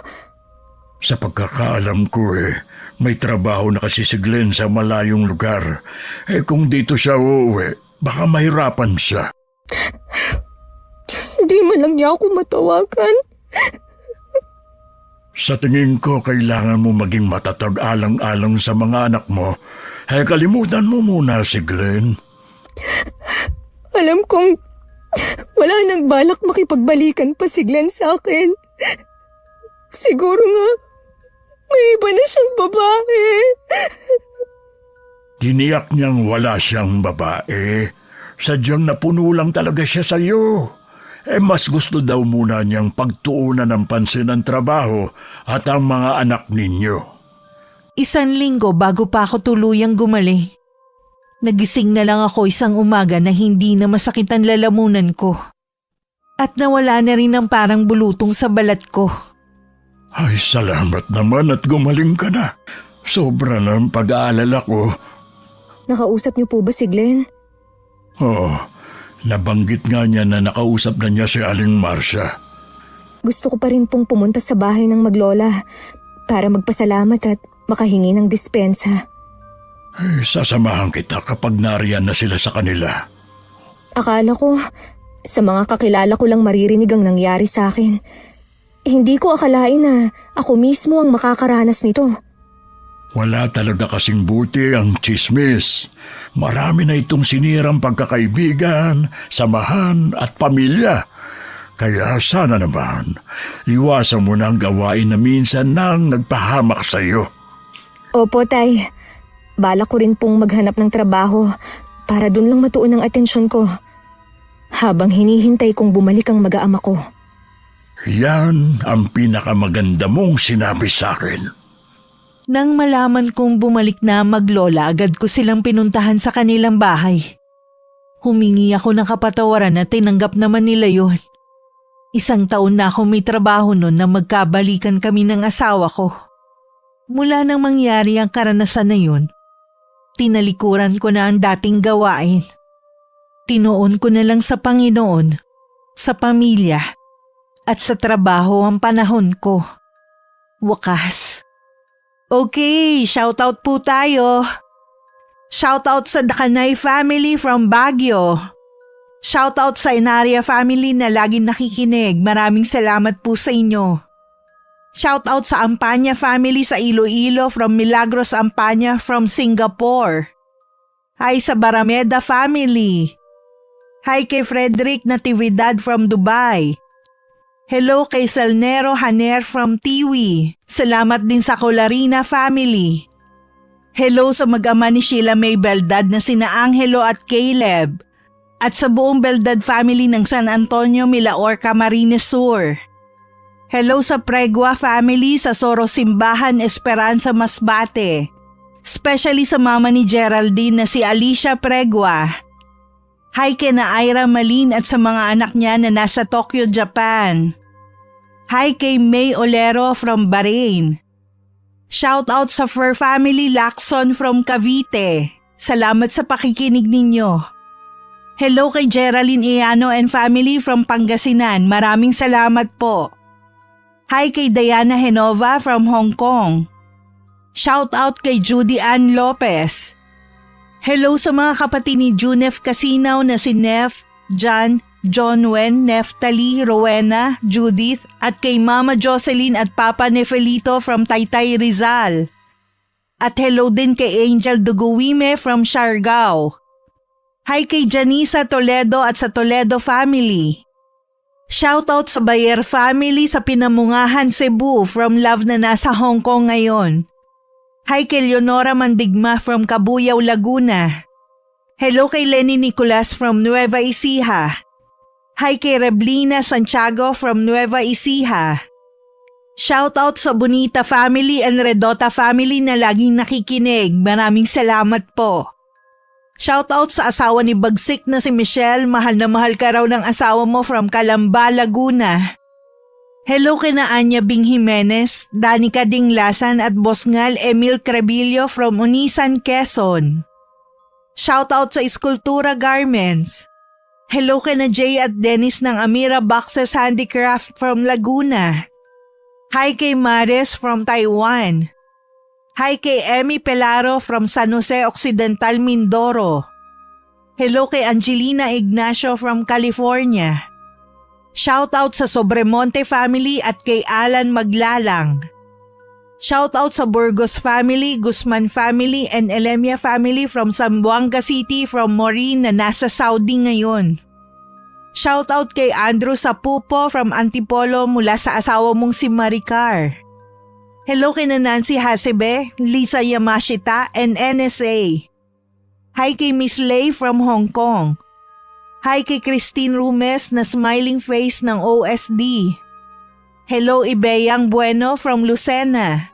Sa pagkakaalam ko may trabaho na kasi si Glenn sa malayong lugar. Kung dito siya uuwi, baka mahirapan siya. Hindi man lang niya ako matawagan. Sa tingin ko, kailangan mo maging matatag alang-alang sa mga anak mo. Kalimutan mo muna si Glenn. Alam kong wala nang balak makipagbalikan pa si Glenn sa akin. Siguro nga, may iba na siyang babae. Tiniyak niyang wala siyang babae. Sadyang napuno lang talaga siya sa iyo. Mas gusto daw muna niyang pagtuunan ng pansin ang trabaho at ang mga anak ninyo. 1 linggo bago pa ako tuluyang gumaling. Nagising na lang ako isang umaga na hindi na masakit ang lalamunan ko. At nawala na rin ang parang bulutong sa balat ko. Ay, salamat naman at gumaling ka na. Sobra na ang pag-aalala ko. Nakausap niyo po ba si Glenn? Oo, nabanggit nga niya na nakausap na niya si Aling Marcia. Gusto ko pa rin pong pumunta sa bahay ng maglola para magpasalamat at makahingi ng dispensa. Sasamahan kita kapag nariyan na sila sa kanila. Akala ko, sa mga kakilala ko lang maririnig ang nangyari sa akin. Hindi ko akalain na ako mismo ang makakaranas nito. Wala talaga kasing buti ang tsismis. Marami na itong sinirang pagkakaibigan, samahan at pamilya. Kaya sana naman, iwasan mo na ang gawain na minsan nang nagpahamak sa iyo. Opo, Tay. Balak ko rin pong maghanap ng trabaho para dun lang matuon ang atensyon ko. Habang hinihintay kong bumalik ang mag-aama ko. Yan ang pinakamaganda mong sinabi sa akin. Nang malaman kong bumalik na ang maglola, agad ko silang pinuntahan sa kanilang bahay. Humingi ako ng kapatawaran at tinanggap naman nila yun. 1 taon na ako may trabaho noon na magkabalikan kami ng asawa ko. Mula nang mangyari ang karanasan na yun, tinalikuran ko na ang dating gawain. Tinuon ko na lang sa Panginoon, sa pamilya, at sa trabaho ang panahon ko. Wakas. Okay, shoutout po tayo. Shoutout sa Dakanay family from Baguio. Shoutout sa Inaria family na laging nakikinig. Maraming salamat po sa inyo. Shoutout sa Ampanya family sa Iloilo from Milagros Ampanya from Singapore. Hi sa Barameda family. Hi kay Frederick Natividad from Dubai. Hello kay Salnero Haner from Tiwi. Salamat din sa Colarina family. Hello sa mag-ama ni Sheila May Beldad na sina Angelo at Caleb. At sa buong Beldad family ng San Antonio, Milaor, Camarines Sur. Hello sa Pregua family sa Soro Simbahan, Esperanza, Masbate. Especially sa mama ni Geraldine na si Alicia Pregua. Hi kina Ira Malin at sa mga anak niya na nasa Tokyo, Japan. Hi kay May Olero from Bahrain. Shout out sa Fur Family Lacson from Cavite. Salamat sa pakikinig ninyo. Hello kay Geraldine Iano and family from Pangasinan. Maraming salamat po. Hi kay Diana Henova from Hong Kong. Shout out kay Judy Ann Lopez. Hello sa mga kapatid ni Junef Casinaw na si Nef, John, Johnwen, Neftali, Rowena, Judith at kay Mama Jocelyn at Papa Nefelito from Taytay Rizal. At hello din kay Angel Duguwime from Siargao. Hi kay Janisa Toledo at sa Toledo family. Shoutout sa Bayer family sa Pinamungahan, Cebu from Love na nasa Hong Kong ngayon. Hi kay Leonora Mandigma from Cabuyao, Laguna. Hello kay Lenny Nicolas from Nueva Ecija. Hi kay Reblina Santiago from Nueva Ecija. Shoutout sa Bonita family and Redota family na laging nakikinig. Maraming salamat po. Shoutout sa asawa ni Bagsik na si Michelle. Mahal na mahal ka raw ng asawa mo from Calamba, Laguna. Hello kina Anya Bing Jimenez, Danica Dinglasan at Bosngal Emil Crebillo from Unisan, Quezon. Shoutout sa Eskultura Garments. Hello kina Jay at Dennis ng Amira Boxes Handicraft from Laguna. Hi kay Mares from Taiwan. Hi kay Emmy Pelaro from San Jose Occidental, Mindoro. Hello kay Angelina Ignacio from California. Shoutout sa Sobremonte family at kay Alan Maglalang. Shoutout sa Burgos family, Guzman family and Elemia family from Zamboanga City from Maureen na nasa Saudi ngayon. Shoutout kay Andrew Sapupo from Antipolo mula sa asawa mong si Maricar. Hello kina Nancy Hasebe, Lisa Yamashita and NSA. Hi kay Miss Lay from Hong Kong. Hi kay Christine Rumes na smiling face ng OSD. Hello Ibeyang Bueno from Lucena.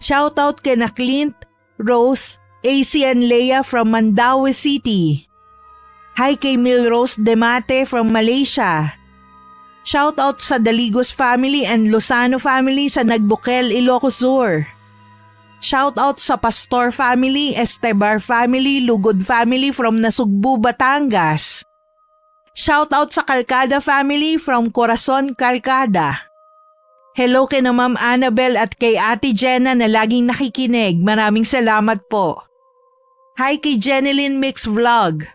Shoutout kay na Clint, Rose, AC and Leia from Mandaue City. Hi kay Milrose Demate from Malaysia. Shoutout sa Daligos family and Lozano family sa Nagbukel, Ilocos Sur. Shoutout sa Pastor family, Estebar family, Lugod family from Nasugbu, Batangas. Shoutout sa Calcada family from Corazon, Calcada. Hello kay na Ma'am Annabel at kay Ate Jenna na laging nakikinig. Maraming salamat po. Hi kay Jeneline Mix Vlog.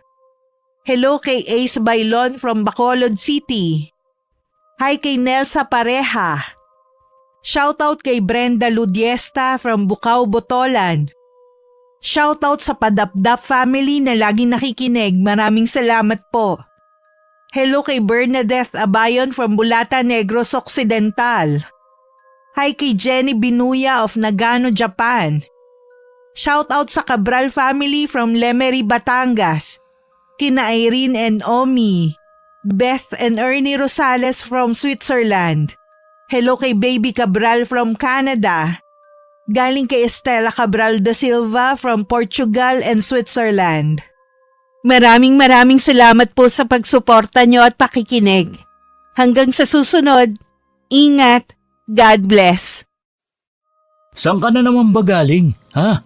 Hello kay Ace Bailon from Bacolod City. Hi kay Nelsa Pareha. Shoutout kay Brenda Ludiesta from Bukaw, Botolan. Shoutout sa Padapdap family na laging nakikinig. Maraming salamat po. Hello kay Bernadette Abayon from Bulata, Negros Occidental. Hi kay Jenny Binuya of Nagano, Japan. Shoutout sa Cabral family from Lemery, Batangas. Kina Irene and Omi. Beth and Ernie Rosales from Switzerland. Hello kay Baby Cabral from Canada. Galing kay Estela Cabral da Silva from Portugal and Switzerland. Maraming salamat po sa pagsuporta nyo at pakikinig. Hanggang sa susunod, ingat, God bless. Saan ka na naman ba galing? Ha?